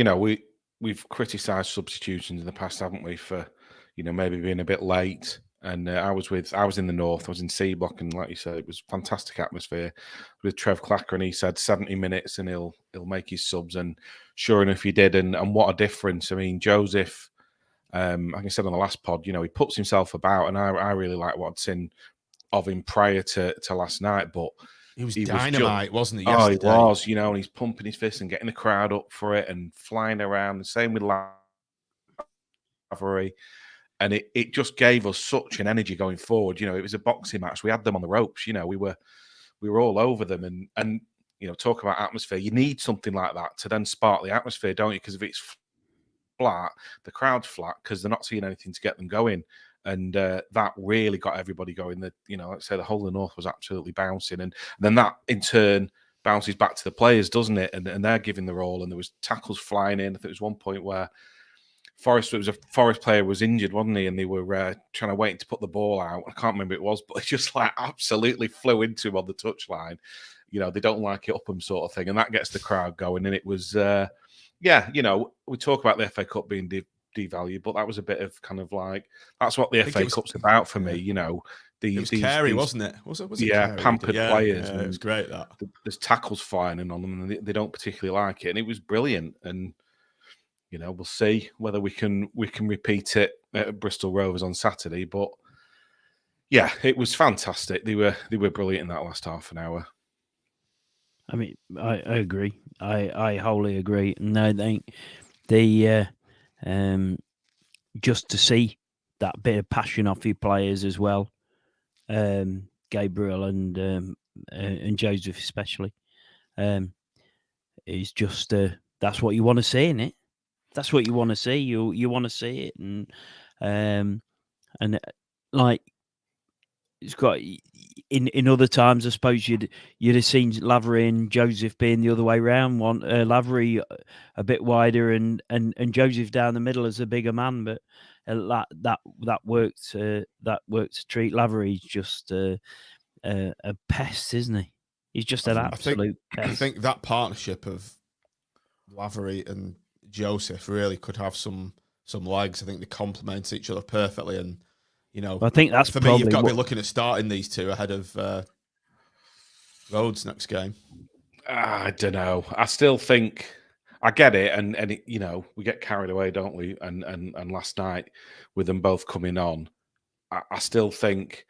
we've criticised substitutions in the past, haven't we, for, maybe being a bit late. And I was in the north, I was in C Block, and like you said, it was fantastic atmosphere with Trev Clacker, and he said 70 minutes and he'll make his subs, and sure enough he did, and what a difference. I mean, Joseph, like I said on the last pod, he puts himself about, and I really like what I'd seen of him prior to last night, but he was dynamite, wasn't he? Yesterday? He was, and he's pumping his fist and getting the crowd up for it and flying around. The same with Lavery. And it just gave us such an energy going forward. It was a boxing match. We had them on the ropes. We were all over them. And talk about atmosphere. You need something like that to then spark the atmosphere, don't you? Because if it's flat, the crowd's flat because they're not seeing anything to get them going. And that really got everybody going. Like I say, the whole of the North was absolutely bouncing. And then that in turn bounces back to the players, doesn't it? And they're giving their all. And there was tackles flying in. I think there was one point where Forest player was injured, wasn't he? And they were trying to wait to put the ball out. I can't remember who it was, but it just like absolutely flew into him on the touchline. They don't like it up them sort of thing. And that gets the crowd going. And it was, we talk about the FA Cup being devalued, but that was a bit of kind of like, that's what the FA Cup's about for me, It was Carey, wasn't it? Was it Carey? Pampered players. Yeah, it was great, that. There's tackles flying in on them, and they don't particularly like it. And it was brilliant. And we'll see whether we can repeat it at Bristol Rovers on Saturday. But yeah, it was fantastic. They were brilliant in that last half an hour. I mean, I agree. I wholly agree. And I think the just to see that bit of passion off your players as well, Gabriel and Joseph especially, is just that's what you want to see, isn't it? That's what you want to see. You want to see it, and like it's got in other times. I suppose you'd have seen Lavery and Joseph being the other way round. One Lavery a bit wider and Joseph down the middle as a bigger man. But that worked. That worked to treat Lavery just a pest, isn't he? He's just an absolute pest. I think that partnership of Lavery and Joseph really could have some legs. I think they complement each other perfectly, and I think that's for me. You've got to be looking at starting these two ahead of Rhodes next game. I don't know. I still think I get it, and it, we get carried away, don't we? And last night with them both coming on, I still think,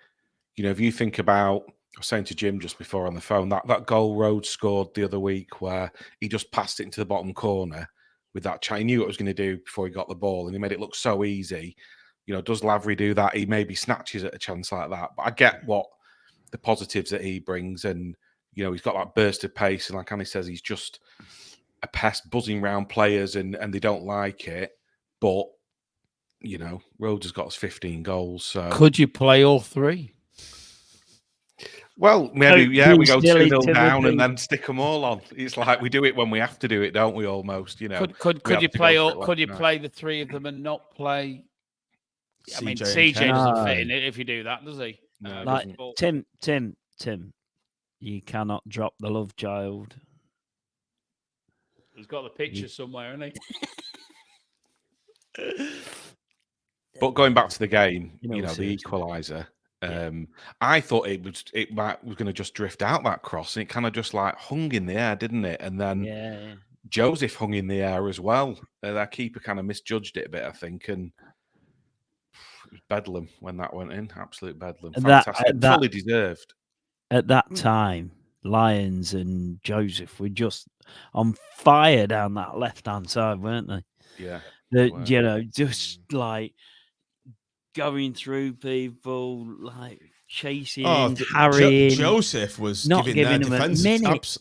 if you think about. I was saying to Jim just before on the phone that goal Rhodes scored the other week where he just passed it into the bottom corner with that chat. He knew what he was going to do before he got the ball, and he made it look so easy. Does Lavery do that? He maybe snatches at a chance like that. But I get what the positives that he brings, and he's got that burst of pace, and like Annie says, he's just a pest buzzing around players, and they don't like it. But Rhodes has got us 15 goals. So could you play all three? Well, maybe, we go 2-0 down and then stick them all on. It's like we do it when we have to do it, don't we, almost, Could you play play the three of them and not play? I mean, CJ doesn't fit in it if you do that, does he? No, like Tim, you cannot drop the love child. He's got the picture somewhere, hasn't he? But going back to the game, the equaliser, I thought it was going to just drift out that cross, and it kind of just like hung in the air, didn't it? And then Joseph hung in the air as well. That keeper kind of misjudged it a bit, I think, and it was bedlam when that went in. Absolute bedlam. Fantastic. Fully deserved. At that time, Lyons and Joseph were just on fire down that left-hand side, weren't they? Yeah. You know, just like going through people, like chasing, harrying. Joseph was not giving their defense a minute.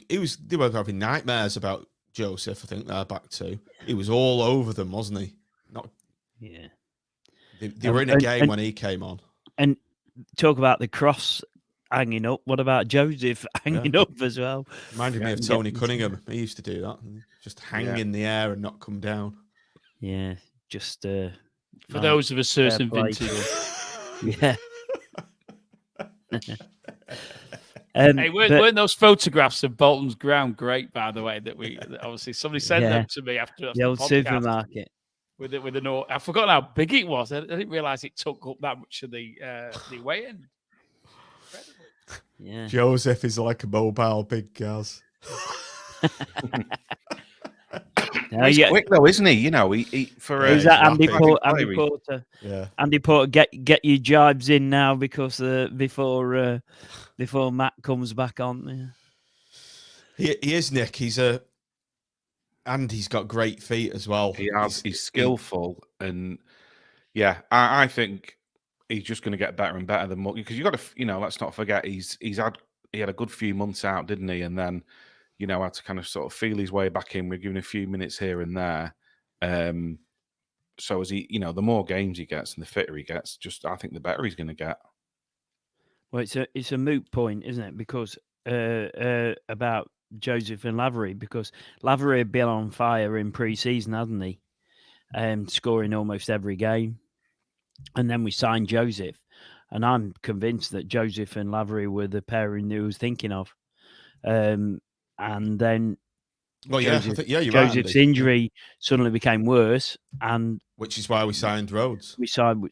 He was. They were having nightmares about Joseph. I think they're back to. He was all over them, wasn't he? Yeah. They were in a game when he came on. And talk about the cross hanging up. What about Joseph hanging up as well? Reminded me of Tony Cunningham. He used to do that. Just hang in the air and not come down. Yeah. Just for those of a certain vintage. Yeah. Hey, weren't those photographs of Bolton's ground great, by the way? That obviously somebody sent them to me after the old supermarket. With I forgot how big it was. I didn't realise it took up that much of the weigh-in. Yeah, Joseph is like a mobile big Gaz. He's quick though, isn't he? You know, he for is that Andy Porter? Yeah, Andy Porter, get your jibes in now because before Matt comes back on. Yeah. He is, Nick. And he's got great feet as well. He's skillful, and I think he's just going to get better and better because you got to, let's not forget he had a good few months out, didn't he? And then, had to kind of sort of feel his way back in. We're giving a few minutes here and there. So as he, the more games he gets and the fitter he gets, I think the better he's going to get. Well, it's a moot point, isn't it? Because about Joseph and Lavery, because Lavery had been on fire in pre-season, hadn't he? Scoring almost every game. And then we signed Joseph. And I'm convinced that Joseph and Lavery were the pairing he was thinking of. And then Joseph's injury suddenly became worse, and which is why we signed Rhodes. We signed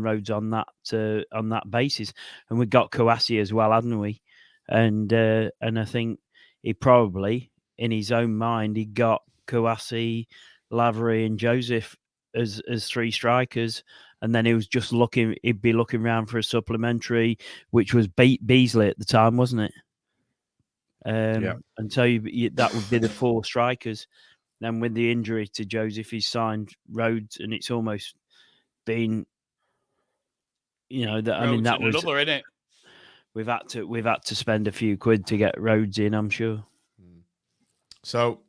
Rhodes on that basis, and we got Kouassi as well, hadn't we? And I think he probably, in his own mind, he got Kouassi, Lavery, and Joseph as three strikers, and then he was just he'd be looking around for a supplementary, which was Beasley at the time, wasn't it? And so that would be the four strikers. Then with the injury to Joseph, he signed Rhodes, and it's almost been, that was another, isn't it? We've had to spend a few quid to get Rhodes in, I'm sure. So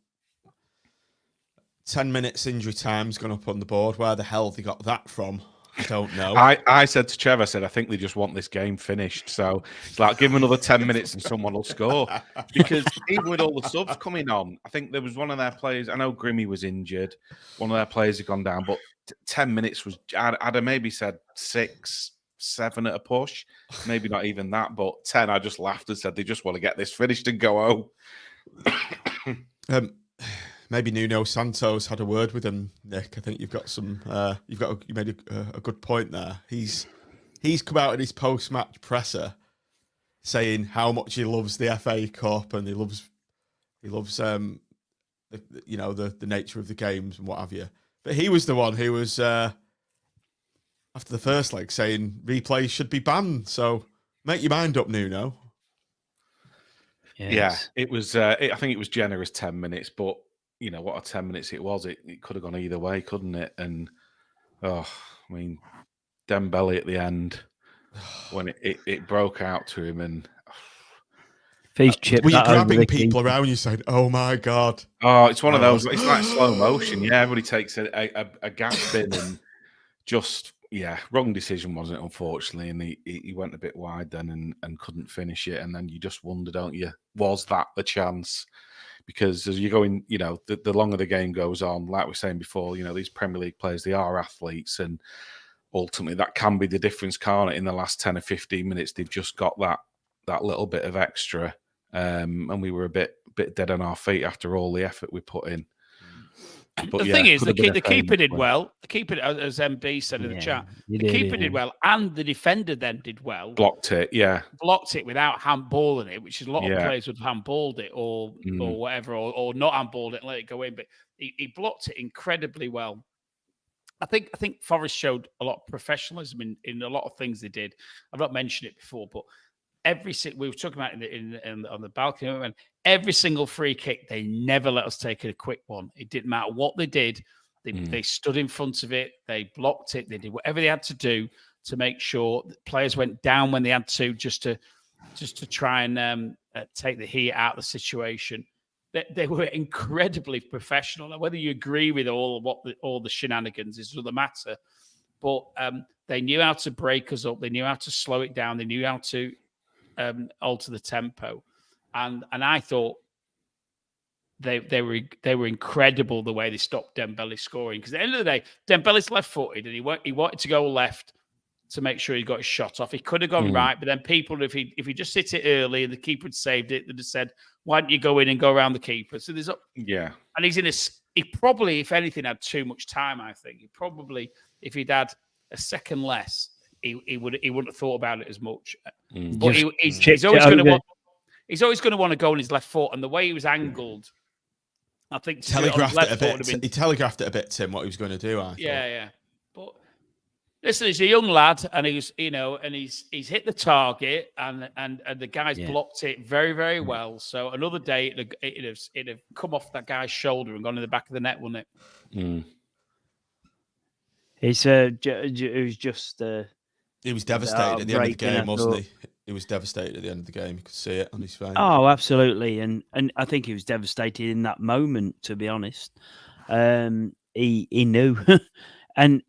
10 minutes injury time's gone up on the board. Where the hell they got that from? I don't know. I said to Trevor, I think they just want this game finished. So it's like, give them another 10 minutes and someone will score. Because even with all the subs coming on, I think there was one of their players, I know Grimmy was injured. One of their players had gone down, but 10 minutes was, I'd have maybe said 6, 7 at a push. Maybe not even that, but 10, I just laughed and said, they just want to get this finished and go home. Maybe Nuno Santos had a word with him, Nick. I think you've got some. You made a good point there. He's come out in his post-match presser saying how much he loves the FA Cup and he loves the nature of the games and what have you. But he was the one who was after the first leg saying replays should be banned. So make your mind up, Nuno. Yes. Yeah, it was. I think it was generous 10 minutes, but. What a 10 minutes it was. It could have gone either way, couldn't it? And, Dembele at the end, when it broke out to him and... Face chip. Were you grabbing people around you saying, oh, my God? Oh, it's one of those. It's like slow motion. Yeah, everybody takes a gap in and just... Yeah, wrong decision, wasn't it, unfortunately? And he went a bit wide then and couldn't finish it. And then you just wonder, don't you, was that the chance? Because as you go in, the longer the game goes on, like we were saying before, these Premier League players, they are athletes. And ultimately that can be the difference, can't it? In the last 10 or 15 minutes, they've just got that little bit of extra. And we were a bit dead on our feet after all the effort we put in. But The thing is, could have been the a keeper famous did play. well. The keeper, as MB said in the chat, he the keeper yeah. did well, and the defender then did well. Blocked it, yeah. Blocked it without handballing it, which is a lot of players would have handballed it or whatever, or not handballed it and let it go in. But he blocked it incredibly well. I think Forest showed a lot of professionalism in a lot of things they did. I've not mentioned it before, but we were talking about on the balcony, and every single free kick, they never let us take a quick one. It didn't matter what they did. They stood in front of it. They blocked it. They did whatever they had to do to make sure that players went down when they had to, just to try and take the heat out of the situation. They were incredibly professional. Now, whether you agree with all the shenanigans is another matter, but they knew how to break us up. They knew how to slow it down. They knew how to alter the tempo, and I thought they were incredible the way they stopped Dembele scoring. Because at the end of the day, Dembele's left-footed, and he wanted to go left to make sure he got his shot off. He could have gone right, but then people, if he just hit it early and the keeper had saved it, they'd have said, "Why don't you go in and go around the keeper?" So and he probably, if anything, had too much time. I think he probably, if he'd had a second less, he wouldn't have thought about it as much. But he's always going to want to go on his left foot, and the way he was angled, I think he telegraphed it a bit, Tim, what he was going to do. Yeah. But listen, he's a young lad, and he's hit the target, and the guy's blocked it very, very well. So another day, it'd have come off that guy's shoulder and gone in the back of the net, wouldn't it? It was just. He was devastated at the end of the game, wasn't he? He was devastated at the end of the game. You could see it on his face. Oh, absolutely, and I think he was devastated in that moment. To be honest, he knew, and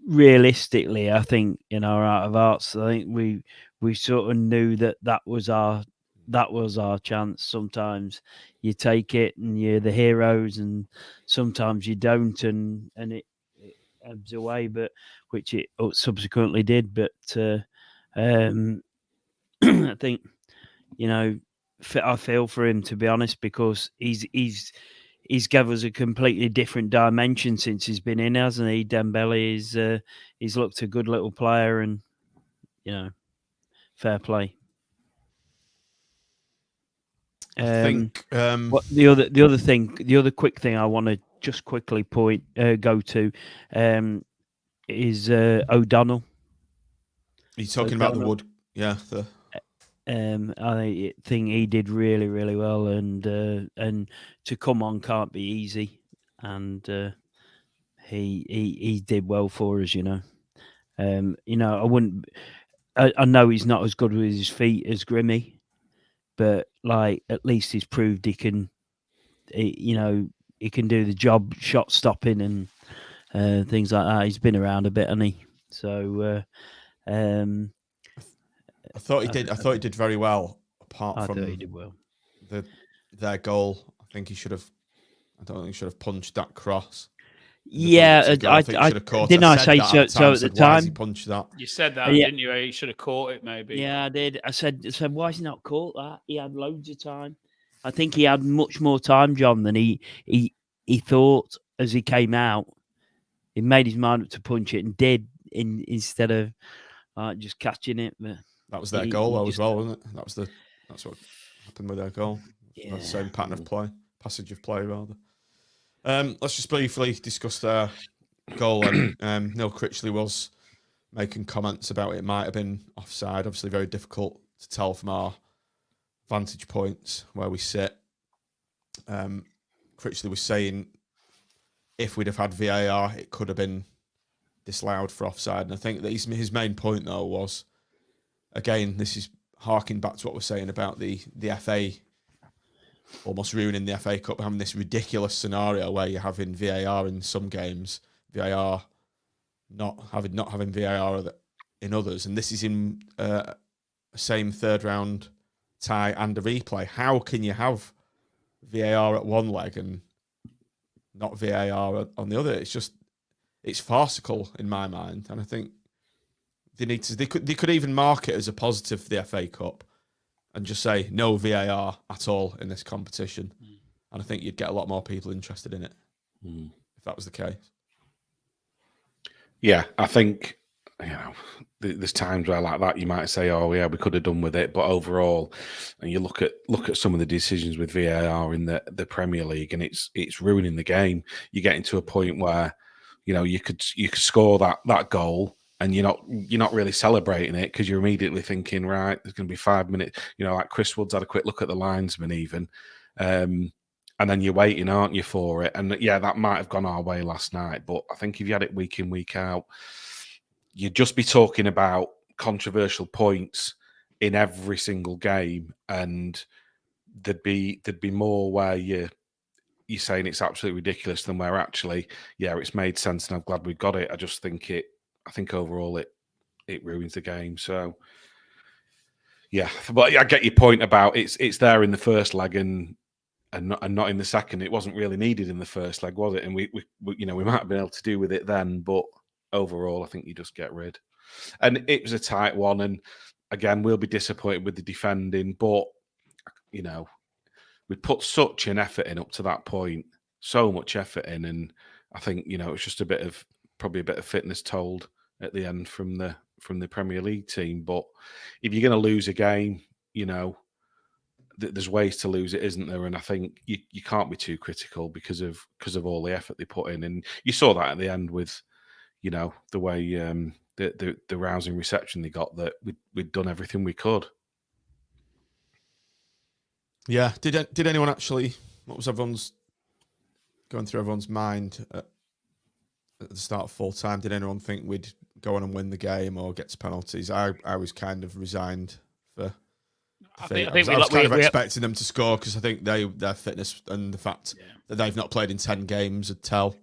realistically, I think in our heart of hearts, I think we sort of knew that was our chance. Sometimes you take it and you're the heroes, and sometimes you don't, and it ebbs away, but which it subsequently did. But I think, I feel for him, to be honest, because he's gave us a completely different dimension since he's been in, hasn't he? Dembele he's looked a good little player, and fair play. I think the other quick thing I want to just quickly go to is O'Donnell. Are you talking about the wood? Yeah. I think he did really, really well, and to come on can't be easy, and he did well for us. I know he's not as good with his feet as Grimmy, but at least he's proved he can. He can do the job, shot stopping and things like that. He's been around a bit, hasn't he? So. I thought he did. I thought he did very well. Apart from he did well. Their goal, I think he should have. I don't think he should have punched that cross. Yeah, I didn't. I say so at the time. He punched that. You said that, didn't you? He should have caught it, maybe. Yeah, I did. I said, why has he not caught that? He had loads of time. I think he had much more time, John, than he thought as he came out. He made his mind up to punch it and did instead of just catching it. But that was their goal as well, wasn't it? That's what happened with their goal. Yeah. The same pattern of play, passage of play rather. Let's just briefly discuss their goal. And Neil Critchley was making comments about it might have been offside. Obviously, very difficult to tell from our vantage points where we sit. Critchley was saying if we'd have had VAR, it could have been disallowed for offside. And I think that his main point, though, was, again, this is harking back to what we're saying about the FA almost ruining the FA Cup, having this ridiculous scenario where you're having VAR in some games, VAR not having VAR in others. And this is in a same third round tie and a replay. How can you have VAR at one leg and not VAR on the other? It's farcical in my mind, and I think they could even mark it as a positive for the FA Cup and just say no VAR at all in this competition. and I think you'd get a lot more people interested in it if that was the case. Yeah, I think, there's times where like that you might say, oh yeah, we could have done with it, but overall, and you look at some of the decisions with VAR in the Premier League, and it's ruining the game. You're getting to a point where you could score that goal, and you're not really celebrating it because you're immediately thinking, right, there's going to be 5 minutes. Like Chris Woods had a quick look at the linesman even, and then you're waiting, aren't you, for it? And yeah, that might have gone our way last night, but I think if you had it week in, week out, you'd just be talking about controversial points in every single game, and there'd be more where you're saying it's absolutely ridiculous than where actually, yeah, it's made sense and I'm glad we got it. I just think I think overall it ruins the game. So yeah, but I get your point about it's there in the first leg and not in the second. It wasn't really needed in the first leg, was it? And we might have been able to do with it then, but overall, I think you just get rid. And it was a tight one. And again, we'll be disappointed with the defending, but we put such an effort in up to that point, so much effort in, and I think it's just probably a bit of fitness told at the end from the Premier League team. But if you're going to lose a game, there's ways to lose it, isn't there? And I think you can't be too critical because of all the effort they put in, and you saw that at the end with the way the rousing reception they got, that we'd done everything we could. Yeah. Did anyone actually? What was going through everyone's mind at the start of full time? Did anyone think we'd go on and win the game or get to penalties? I was kind of resigned for. I was kind of expecting them to score because I think their fitness and the fact that they've not played in 10 games would tell.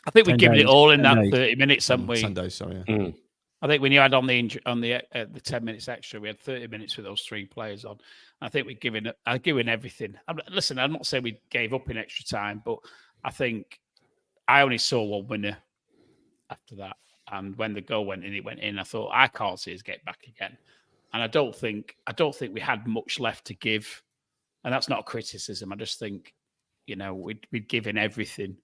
I think we've given it all in that 30 minutes, haven't we? 10 days, sorry. Yeah. I think when you add on the 10 minutes extra, we had 30 minutes with those three players on. I think we've given everything. Listen, I'm not saying we gave up in extra time, but I think I only saw one winner after that. And when the goal went in, it went in. I thought, I can't see us get back again. And I don't think we had much left to give. And that's not a criticism. I just think, we'd given everything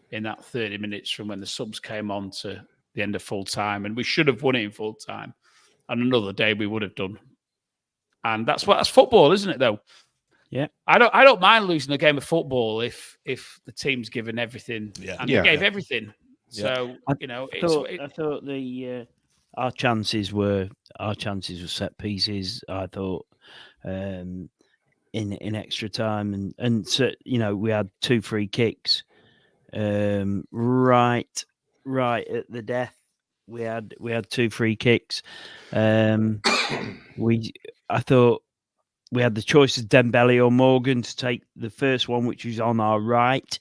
in that 30 minutes from when the subs came on to the end of full time, and we should have won it in full time. And another day we would have done. And that's football, isn't it? Though, yeah, I don't mind losing a game of football if the team's given everything, and they gave everything. So I thought our chances were set pieces. I thought in extra time, and so we had 2 free kicks. Right at the death, we had 2 free kicks. I thought we had the choice of Dembele or Morgan to take the first one, which was on our right,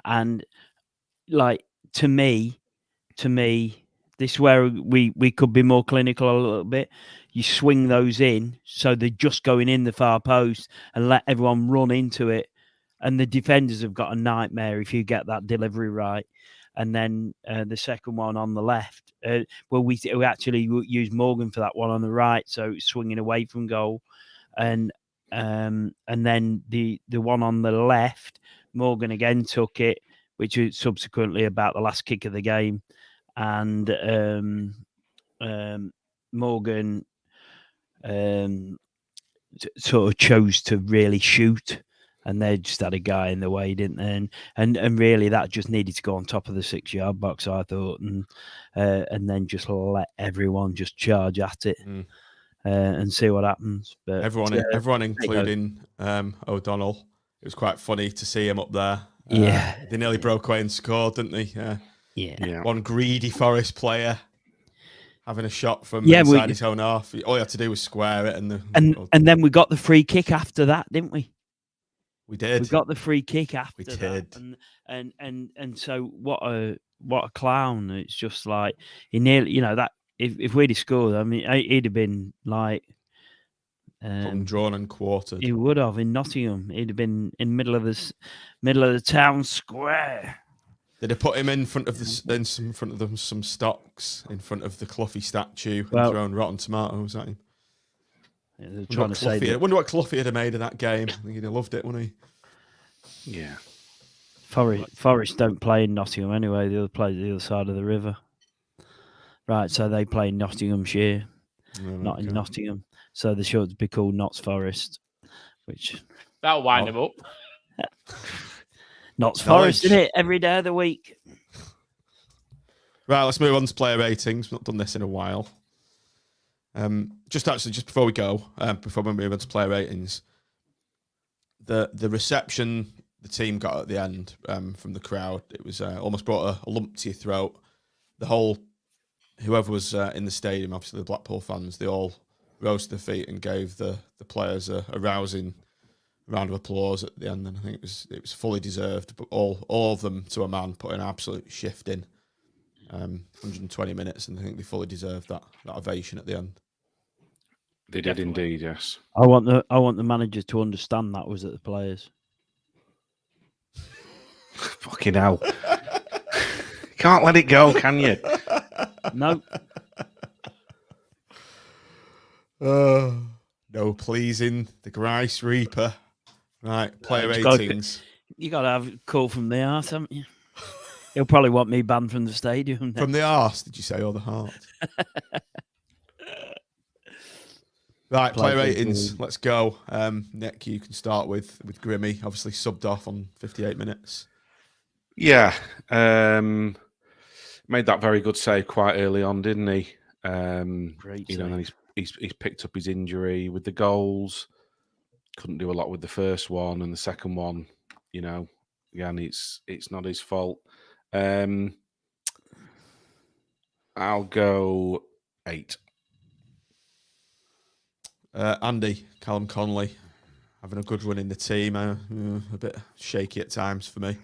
and to me, this is where we could be more clinical a little bit. You swing those in so they're just going in the far post and let everyone run into it. And the defenders have got a nightmare if you get that delivery right. And then the second one on the left, we actually used Morgan for that one on the right, so it's swinging away from goal. And then the one on the left, Morgan again took it, which is subsequently about the last kick of the game. And Morgan sort of chose to really shoot. And they just had a guy in the way, didn't they? And really, that just needed to go on top of the 6-yard box, I thought, and then just let everyone just charge at it and see what happens. But everyone, including O'Donnell, it was quite funny to see him up there. They nearly broke away and scored, didn't they? Yeah. One greedy Forest player having a shot from inside his own half. All you had to do was square it, and then we got the free kick after that, didn't we? We did. We got the free kick after we that. Did. And so what a clown. It's just like he nearly, that if we'd have scored, I mean, he'd have been like drawn and quartered. He would have in Nottingham. He'd have been in middle of the town square. Did they put him in front of some stocks in front of the Cloughy statue and thrown rotten tomatoes at him? Yeah, they're trying to say I wonder what Cloughy had made of that game. I think he'd have loved it, wouldn't he? Yeah. Forest don't play in Nottingham anyway. The other play the other side of the river. Right, so they play in Nottinghamshire, not in Nottingham. So they should be called Notts Forest, which that'll wind them up. Notts Forest, isn't it? Every day of the week. Right, let's move on to player ratings. We've not done this in a while. Just before we go, before we move on to player ratings, the reception the team got at the end from the crowd, it was almost brought a lump to your throat. The whole, whoever was in the stadium, obviously the Blackpool fans, they all rose to their feet and gave the players a rousing round of applause at the end. And I think it was fully deserved. But all of them, to a man, put an absolute shift in. 120 minutes, and I think they fully deserved that ovation at the end. They did indeed, yes. I want the manager to understand that was at the players. Fucking hell. Can't let it go, can you? No. No pleasing the Grice Reaper. Right, player ratings. You got to have a call from the arse, haven't you? He'll probably want me banned from the stadium. From the arse, did you say, or the heart? Right, player ratings. Let's go. Nick, you can start with Grimmy. Obviously subbed off on 58 minutes. Yeah. Made that very good save quite early on, didn't he? Great you know, and he's picked up his injury with the goals. Couldn't do a lot with the first one, and the second one, you know, again, it's not his fault. I'll go 8. Andy, Callum Connolly, having a good run in the team. A bit shaky at times for me.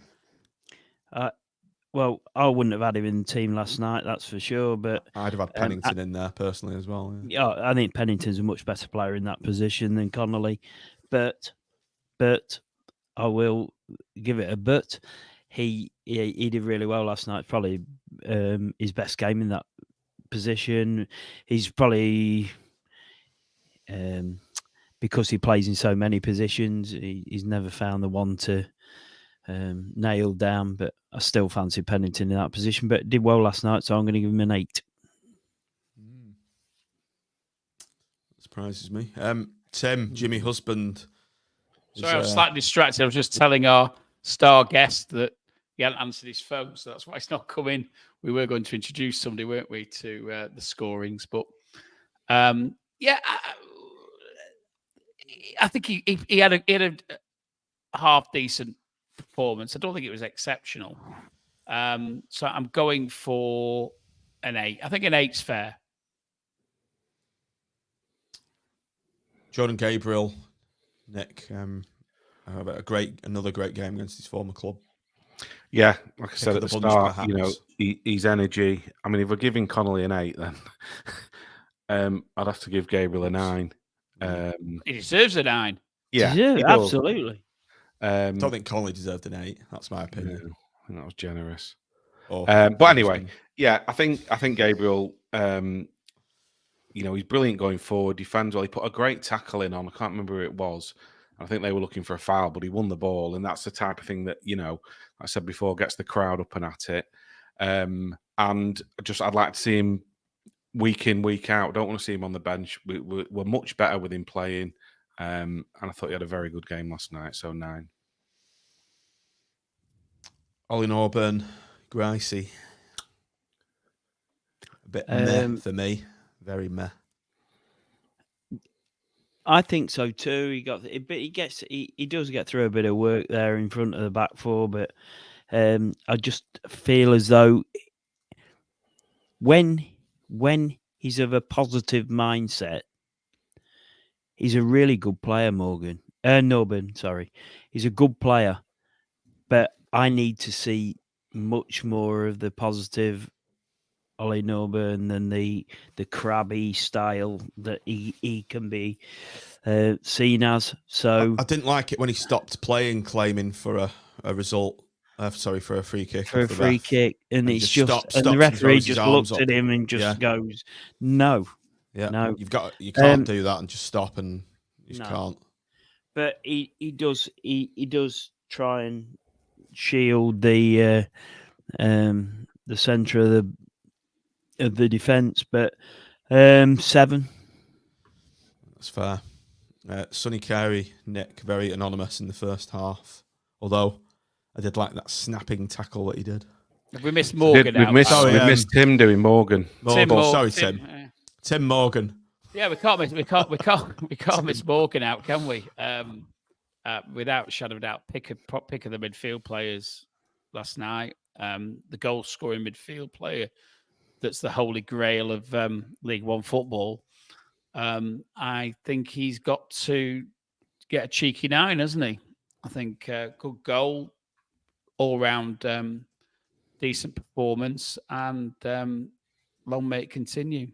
Well, I wouldn't have had him in the team last night, that's for sure. But I'd have had Pennington in there personally as well. Yeah, I think Pennington's a much better player in that position than Connolly. But I will give it a but. He did really well last night. Probably his best game in that position. He's probably because he plays in so many positions, he's never found the one to nail down. But I still fancy Pennington in that position. But did well last night, so I'm going to give him an 8. Surprises me. Tim, Jimmy Husband. Sorry, I was slightly distracted. I was just telling our star guest that he hadn't answered his phone, so that's why he's not coming. We were going to introduce somebody, weren't we, to the scorings? But yeah, I think he had a half decent performance. I don't think it was exceptional. So I'm going for an 8. I think an 8's fair. Jordan Gabriel, Nick, another great game against his former club. Yeah, like I said at the start, you know, his energy. I mean, if we're giving Connolly an 8, then I'd have to give Gabriel a 9. He deserves a 9. Yeah, absolutely. I don't think Connolly deserved an 8. That's my opinion. No, I think that was generous. But anyway, yeah, I think Gabriel. You know, he's brilliant going forward. Defends well. He put a great tackle in on. I can't remember who it was. I think they were looking for a foul, but he won the ball, and that's the type of thing that, you know, like I said before, gets the crowd up and at it. And I'd like to see him week in, week out. Don't want to see him on the bench. We're much better with him playing, and I thought he had a very good game last night. So 9. Ollie Norburn, Gricey. A bit meh for me. Very meh. I think so too. He does get through a bit of work there in front of the back four, but I just feel as though when he's of a positive mindset, he's a really good player. Norburn, sorry, he's a good player, but I need to see much more of the positive Ollie Norburn than the crabby style that he can be seen as. So I didn't like it when he stopped playing, claiming for a result. For a free kick. For a free kick, and it's just stops and the referee just looks up. at him and just goes, "No, no, you can't do that and just stop, and you just can't." But he does try and shield the centre of the defence, but 7. That's fair. Sonny Carey, Nick, very anonymous in the first half. Although I did like that snapping tackle that he did. Have we missed Morgan We've out? missed Tim doing Morgan. Tim. Tim Morgan. Yeah, we can't miss Morgan out, can we? Without a shadow of a doubt, pick of the midfield players last night. The goal scoring midfield player that's the holy grail of League One football. I think he's got to get a cheeky 9, hasn't he? I think good goal, all round decent performance, and long may it continue.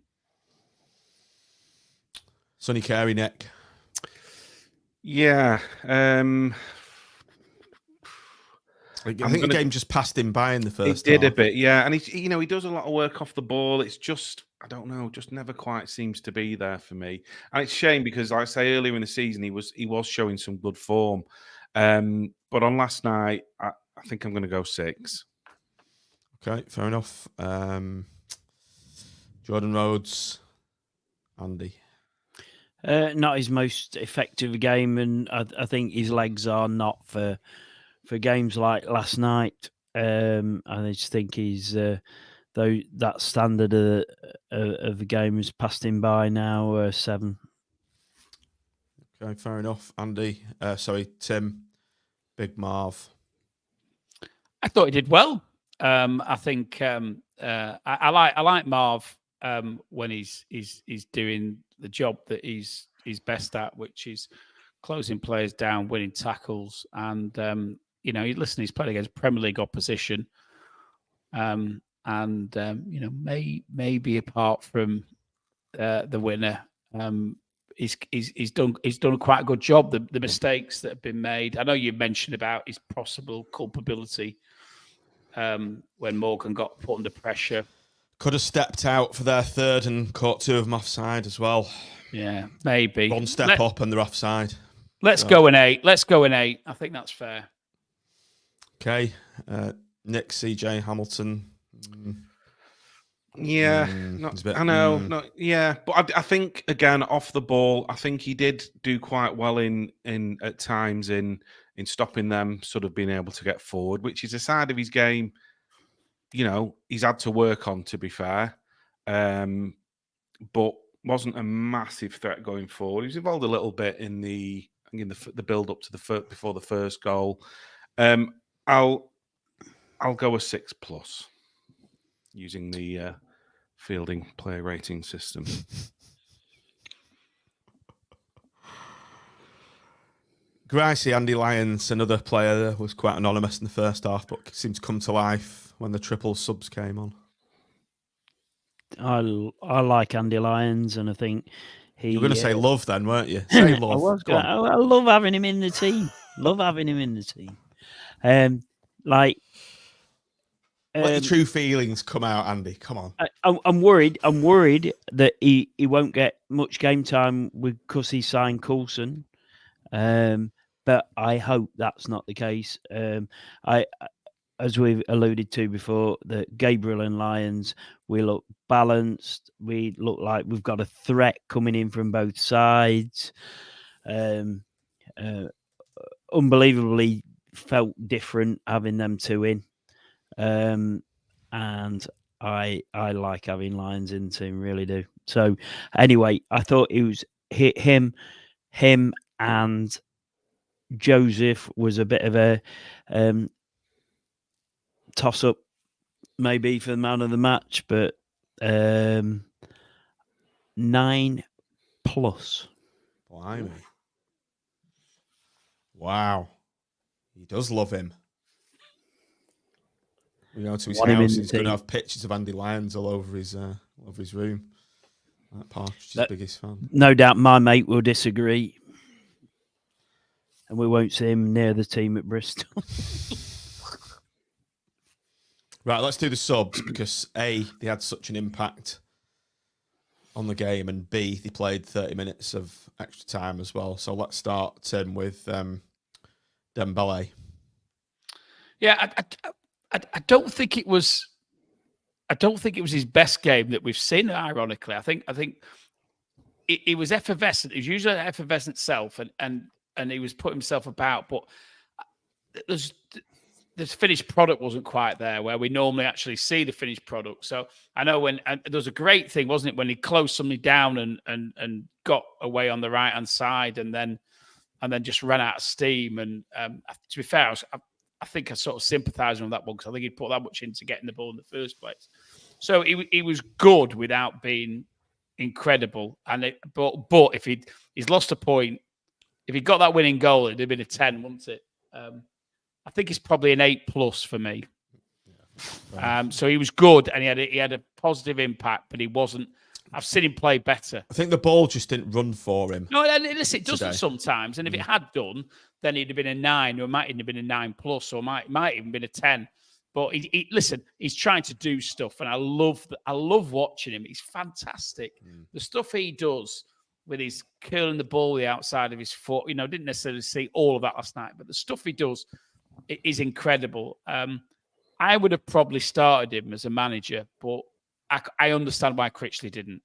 Sonny Carey, Nick. Yeah. I think the game just passed him by in the first half. It did a bit, yeah. And he does a lot of work off the ball. It's just, I don't know, just never quite seems to be there for me. And it's a shame because, like I say, earlier in the season, he was showing some good form. But on last night, I think I'm going to go 6. Okay, fair enough. Jordan Rhodes, Andy. Not his most effective game, and I think his legs are not for games like last night. I just think he's though that standard of the game has passed him by now. 7. Okay, fair enough. Andy, Tim, Big Marv. I thought he did well. I think I like Marv when he's doing the job that he's best at, which is closing players down, winning tackles, and listen, he's played against Premier League opposition, maybe apart from the winner, he's done quite a good job. The mistakes that have been made, I know you mentioned about his possible culpability when Morgan got put under pressure. Could have stepped out for their third and caught 2 of them offside as well. Yeah, maybe. One step up and they're offside. Let's go an 8. I think that's fair. Okay. Nick, CJ, Hamilton. Yeah, I know. But I think again off the ball, I think he did do quite well in at times in stopping them sort of being able to get forward, which is a side of his game. He's had to work on, to be fair, but wasn't a massive threat going forward. He was involved a little bit in the build up to before the first goal. I'll go a 6+ using the fielding player rating system. Gracie, Andy Lyons, another player that was quite anonymous in the first half, but seemed to come to life when the triple subs came on. I like Andy Lyons, and I think he. You were going to say love then, weren't you? Say love. I love having him in the team. Let your true feelings come out, Andy. Come on. I'm worried. I'm worried that he won't get much game time because he signed Coulson. But I hope that's not the case. As we've alluded to before, that Gabriel and Lyons, we look balanced. We look like we've got a threat coming in from both sides. Unbelievably felt different having them 2 in. And I like having Lyons in the team, really do. So anyway, I thought it was him and Joseph was a bit of a toss-up maybe for the man of the match, but 9+. Blimey. Wow. He does love him. We go to his house, he's going to have pictures of Andy Lyons all over his room. That Partridge's his biggest fan. No doubt my mate will disagree. And we won't see him near the team at Bristol. Right, let's do the subs because A, they had such an impact on the game, and B, they played 30 minutes of extra time as well. So let's start, Tim, with Dembele. Yeah, I don't think it was. I don't think it was his best game that we've seen. Ironically, I think it was effervescent. It was usually effervescent self, and he was putting himself about. But the finished product wasn't quite there where we normally actually see the finished product. So I know when there was a great thing, wasn't it, when he closed somebody down and got away on the right hand side, and then just ran out of steam. And to be fair, I think I sort of sympathised with that one because I think he'd put that much into getting the ball in the first place. So he was good without being incredible. But if he's lost a point, if he got that winning goal, it'd have been a 10, wouldn't it? I think it's probably an 8+ for me. So he was good and he had a positive impact, but he wasn't. I've seen him play better. I think the ball just didn't run for him. No, listen, it doesn't sometimes. And if it had done, then he'd have been a 9, or it might have been a 9+, or might even been a 10. But listen, he's trying to do stuff, and I love watching him. He's fantastic. The stuff he does with his curling the ball the outside of his foot, didn't necessarily see all of that last night, but the stuff he does is incredible. I would have probably started him as a manager, but I understand why Critchley didn't.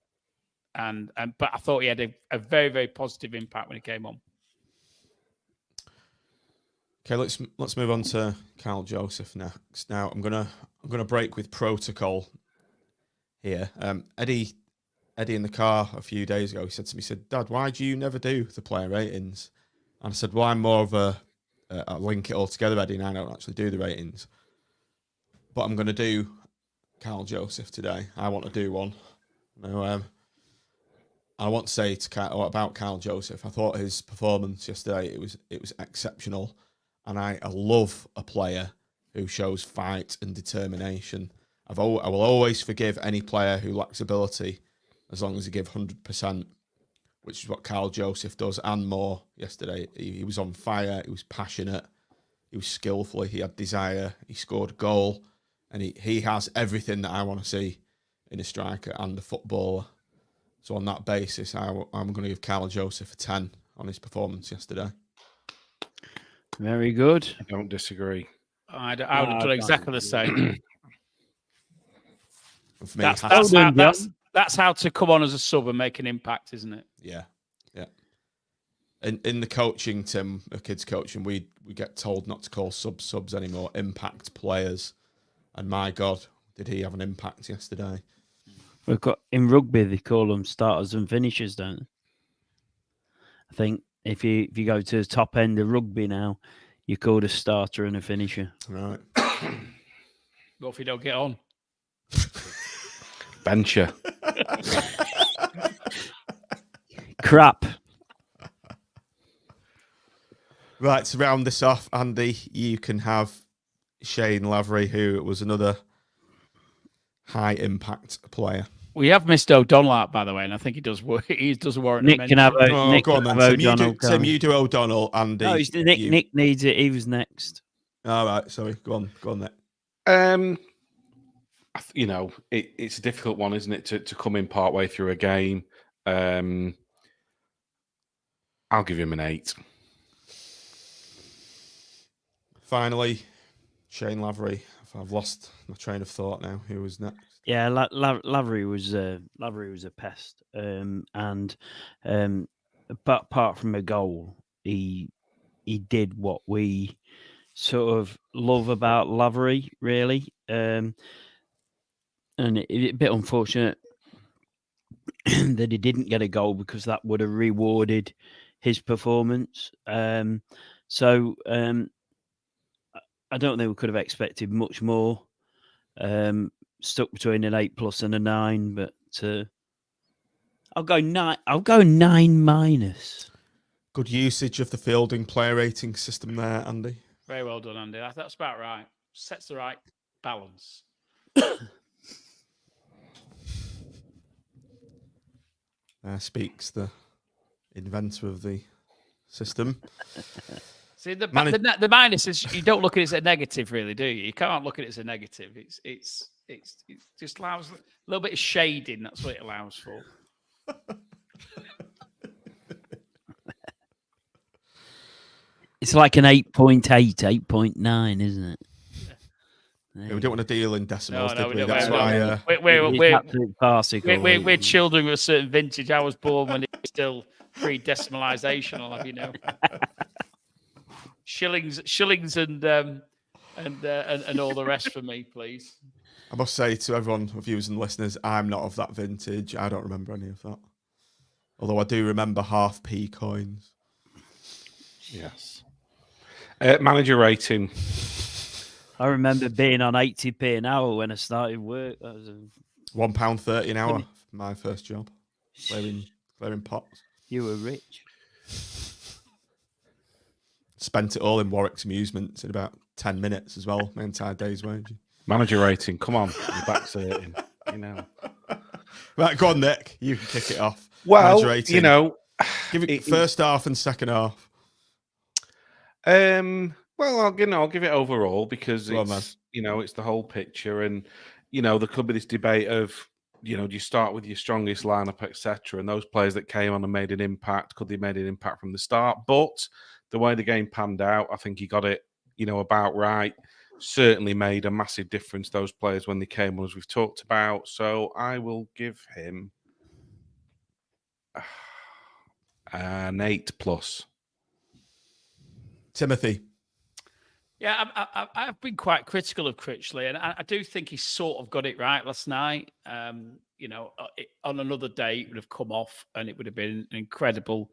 But I thought he had a very, very positive impact when he came on. Okay, let's move on to Carl Joseph next. Now I'm gonna break with protocol here. Eddie in the car a few days ago, he said to me, he said, "Dad, why do you never do the player ratings?" And I said, "Well, I'm more of a link it all together, Eddie, and I don't actually do the ratings. But I'm gonna do Carl Joseph today. I want to do one. I want to say about Carl Joseph. I thought his performance yesterday it was exceptional, and I love a player who shows fight and determination. I will always forgive any player who lacks ability as long as they give 100%, which is what Carl Joseph does and more. Yesterday, he was on fire. He was passionate. He was skillful. He had desire. He scored a goal. And he has everything that I want to see in a striker and a footballer. So on that basis, I'm going to give Carl Joseph a 10 on his performance yesterday. Very good. I don't disagree. I would have done exactly the same. For me, that's how to come on as a sub and make an impact, isn't it? Yeah. In the coaching, Tim, the kids coaching, we get told not to call subs anymore, impact players. And my God, did he have an impact yesterday? We've got in rugby they call them starters and finishers, don't they? I think if you go to the top end of rugby now, you're called a starter and a finisher. Right. What if you don't get on? Bencher. Crap. Right, to round this off, Andy, you can have Shane Lavery, who was another high impact player. We have missed O'Donnell out, by the way, and I think he does warrant. Nick can have Nick go on then. Tim, you do O'Donnell, Andy. No, Nick needs it. He was next. All right, sorry. Go on, Nick. It's a difficult one, isn't it, to come in part way through a game. I'll give him an 8. Finally, Shane Lavery. I've lost my train of thought now. Who was next? Yeah, Lavery was a pest, but apart from a goal, he did what we sort of love about Lavery, really, and it's a bit unfortunate that he didn't get a goal because that would have rewarded his performance. I don't think we could have expected much more. Stuck between an 8+ and a 9, but I'll go 9. I'll go 9-. Good usage of the fielding player rating system there, Andy. Very well done, Andy. That's about right. Sets the right balance. Speaks the inventor of the system. See, the minus is you don't look at it as a negative, really, do you? You can't look at it as a negative. It just allows a little bit of shading. That's what it allows for. It's like an 8.8, 8.9, isn't it? Yeah, we don't want to deal in decimals, No, did we? we That's don't. why. We're We're children of a certain vintage. I was born when it's still pre-decimalisation. I'll have you know. Shillings, and all the rest for me, please. I must say to everyone, viewers and listeners, I'm not of that vintage. I don't remember any of that. Although I do remember half-p coins. Yes. Manager rating. I remember being on 80p an hour when I started work. That was £1.30 an hour. My first job, clearing pots. You were rich. Spent it all in Warwick's amusements in about 10 minutes as well. My entire day's wage. Manager rating. Come on, your back's hurting. You know. Right, go on, Nick. You can kick it off. Well, rating. you know, give it first half and second half. Well, I'll give it overall because it's it's the whole picture, and there could be this debate of do you start with your strongest lineup, etc., and those players that came on and made an impact, could they made an impact from the start? But the way the game panned out, I think he got it, about right. Certainly made a massive difference, those players, when they came on, as we've talked about. So I will give him an 8+. Timothy. Yeah, I've been quite critical of Critchley, and I do think he sort of got it right last night. On another day, it would have come off, and it would have been an incredible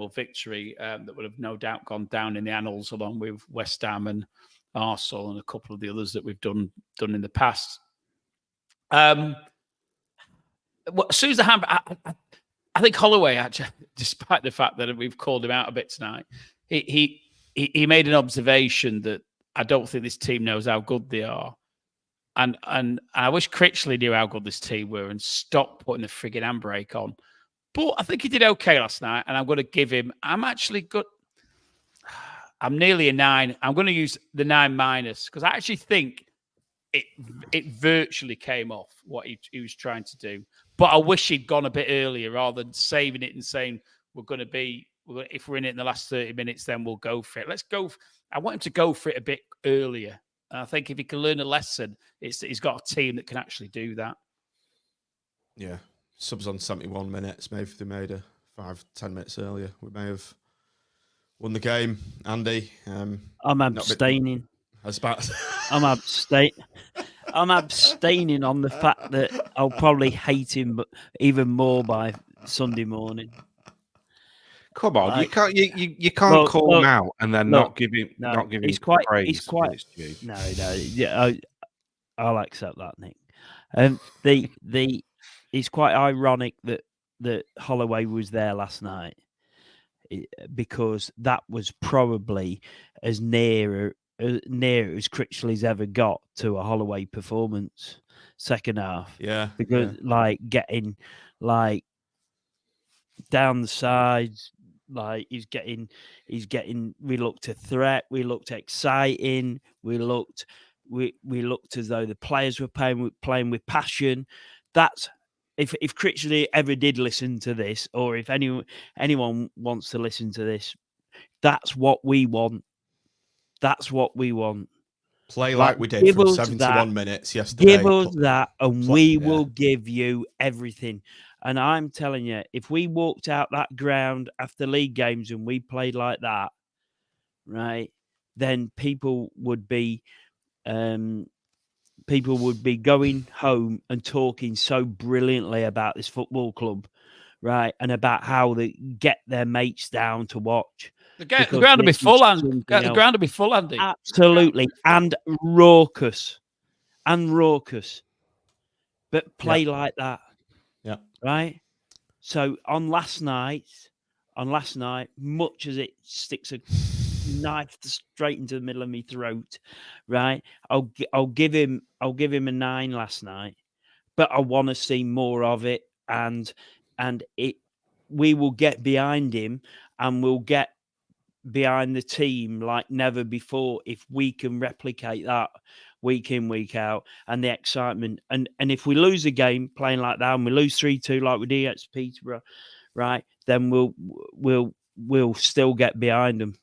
victory that would have no doubt gone down in the annals, along with West Ham and Arsenal and a couple of the others that we've done in the past. As soon as the hand, I think Holloway, actually, despite the fact that we've called him out a bit tonight, he made an observation that I don't think this team knows how good they are. And I wish Critchley knew how good this team were and stopped putting the frigging handbrake on. But I think he did okay last night, and I'm going to give him, I'm nearly a 9. I'm going to use the 9- because I actually think it virtually came off what he was trying to do. But I wish he'd gone a bit earlier rather than saving it and saying, if we're in it in the last 30 minutes, then we'll go for it. Let's go. I want him to go for it a bit earlier. And I think if he can learn a lesson, he's got a team that can actually do that. Yeah. Subs on 71 minutes. Maybe if they made a 5-10 minutes earlier, we may have won the game. Andy? I'm abstaining. I'm abstaining on the fact that I'll probably hate him even more by Sunday morning. Come on, you can't call him out and then not give him praise. I'll accept that, Nick. It's quite ironic that Holloway was there last night, because that was probably as near as Critchley's ever got to a Holloway performance second half. Yeah, because getting down the sides. He's getting. We looked a threat. We looked exciting. We looked as though the players were playing with passion. That's if Critchley ever did listen to this, or if anyone wants to listen to this, that's what we want. That's what we want. Play like we did for 71 minutes yesterday. Give us that, and we will give you everything. And I'm telling you, if we walked out that ground after league games and we played like that, right, then people would be going home and talking so brilliantly about this football club, right, and about how they get their mates down to watch. The ground will be full, Andy. The ground will be full, Andy. Absolutely, and raucous. But play like that. Yeah. Right. So on last night, much as it sticks a knife straight into the middle of my throat, right? I'll give him a 9 last night, but I want to see more of it, and we will get behind him, and we'll get behind the team like never before if we can replicate that week in, week out, and the excitement. And if we lose a game playing like that, and we lose 3-2 like we did against Peterborough, right, then we'll still get behind them,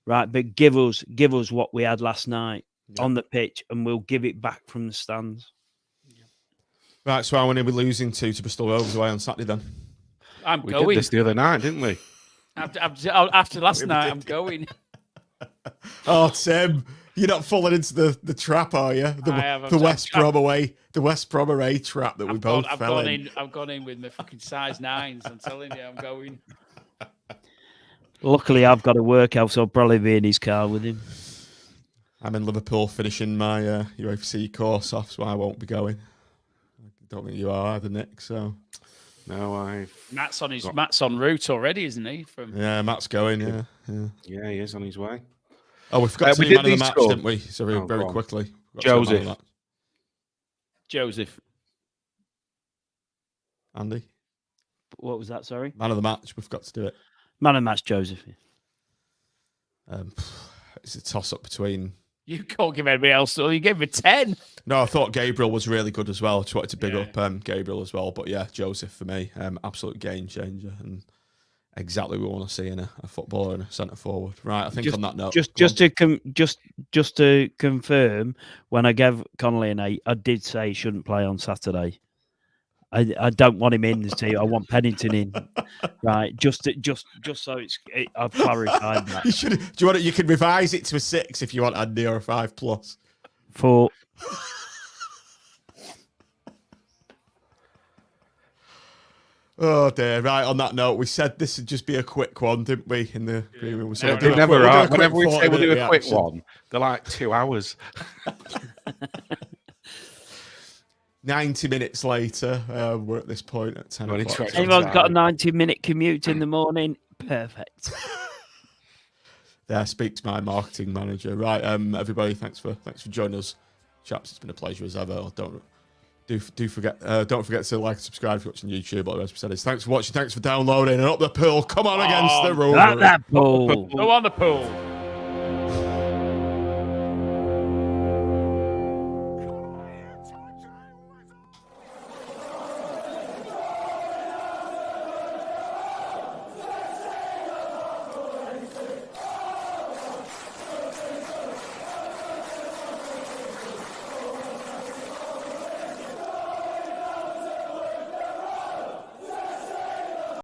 right? But give us what we had last night. on the pitch, and we'll give it back from the stands. Right, so I'm going to be losing to Bristol Rovers away on Saturday then. We did this the other night, didn't we? After last night, I'm going. Oh, Tim, you're not falling into the trap, are you? The West Brom away trap that we both fell in. I've gone in with my fucking size 9s. I'm telling you, I'm going. Luckily, I've got to work out, so I'll probably be in his car with him. I'm in Liverpool finishing my UFC course off, so I won't be going. I don't think you are either, Nick. So no, Matt's en route already, isn't he? Yeah, Matt's going. Yeah, he is on his way. Oh, we forgot to do man of the match, didn't we? So very quickly. Joseph. Andy? What was that, sorry? Man of the match. We've got to do it. Man of the match, Joseph. It's a toss-up between... You can't give anybody else, so you gave him 10. No, I thought Gabriel was really good as well. Just wanted to big up Gabriel as well. But yeah, Joseph for me, absolute game changer. And exactly what we want to see in a footballer and a centre forward. Right, I think on that note, just to confirm, when I gave Connolly an 8, I did say he shouldn't play on Saturday. I don't want him in the team. I want Pennington in. Right, just so I've clarified that. You can revise it to a 6 if you want Andy, or a 5+. 4. Oh dear! Right, on that note, we said this would just be a quick one, didn't we? In the agreement, we said they never are. Whenever we say we'll do a quick one, they're like 2 hours. 90 minutes later, we're at this point at 10 o'clock. Anyone's got a 90-minute commute in the morning? Perfect. There, speak to my marketing manager. Right, everybody, thanks for joining us, chaps. It's been a pleasure as ever. Don't forget to like and subscribe if you're watching YouTube. Like the rest of the thanks for watching. Thanks for downloading. And up the pool. Come on against the Rovers. Up that pool. Go on the pool.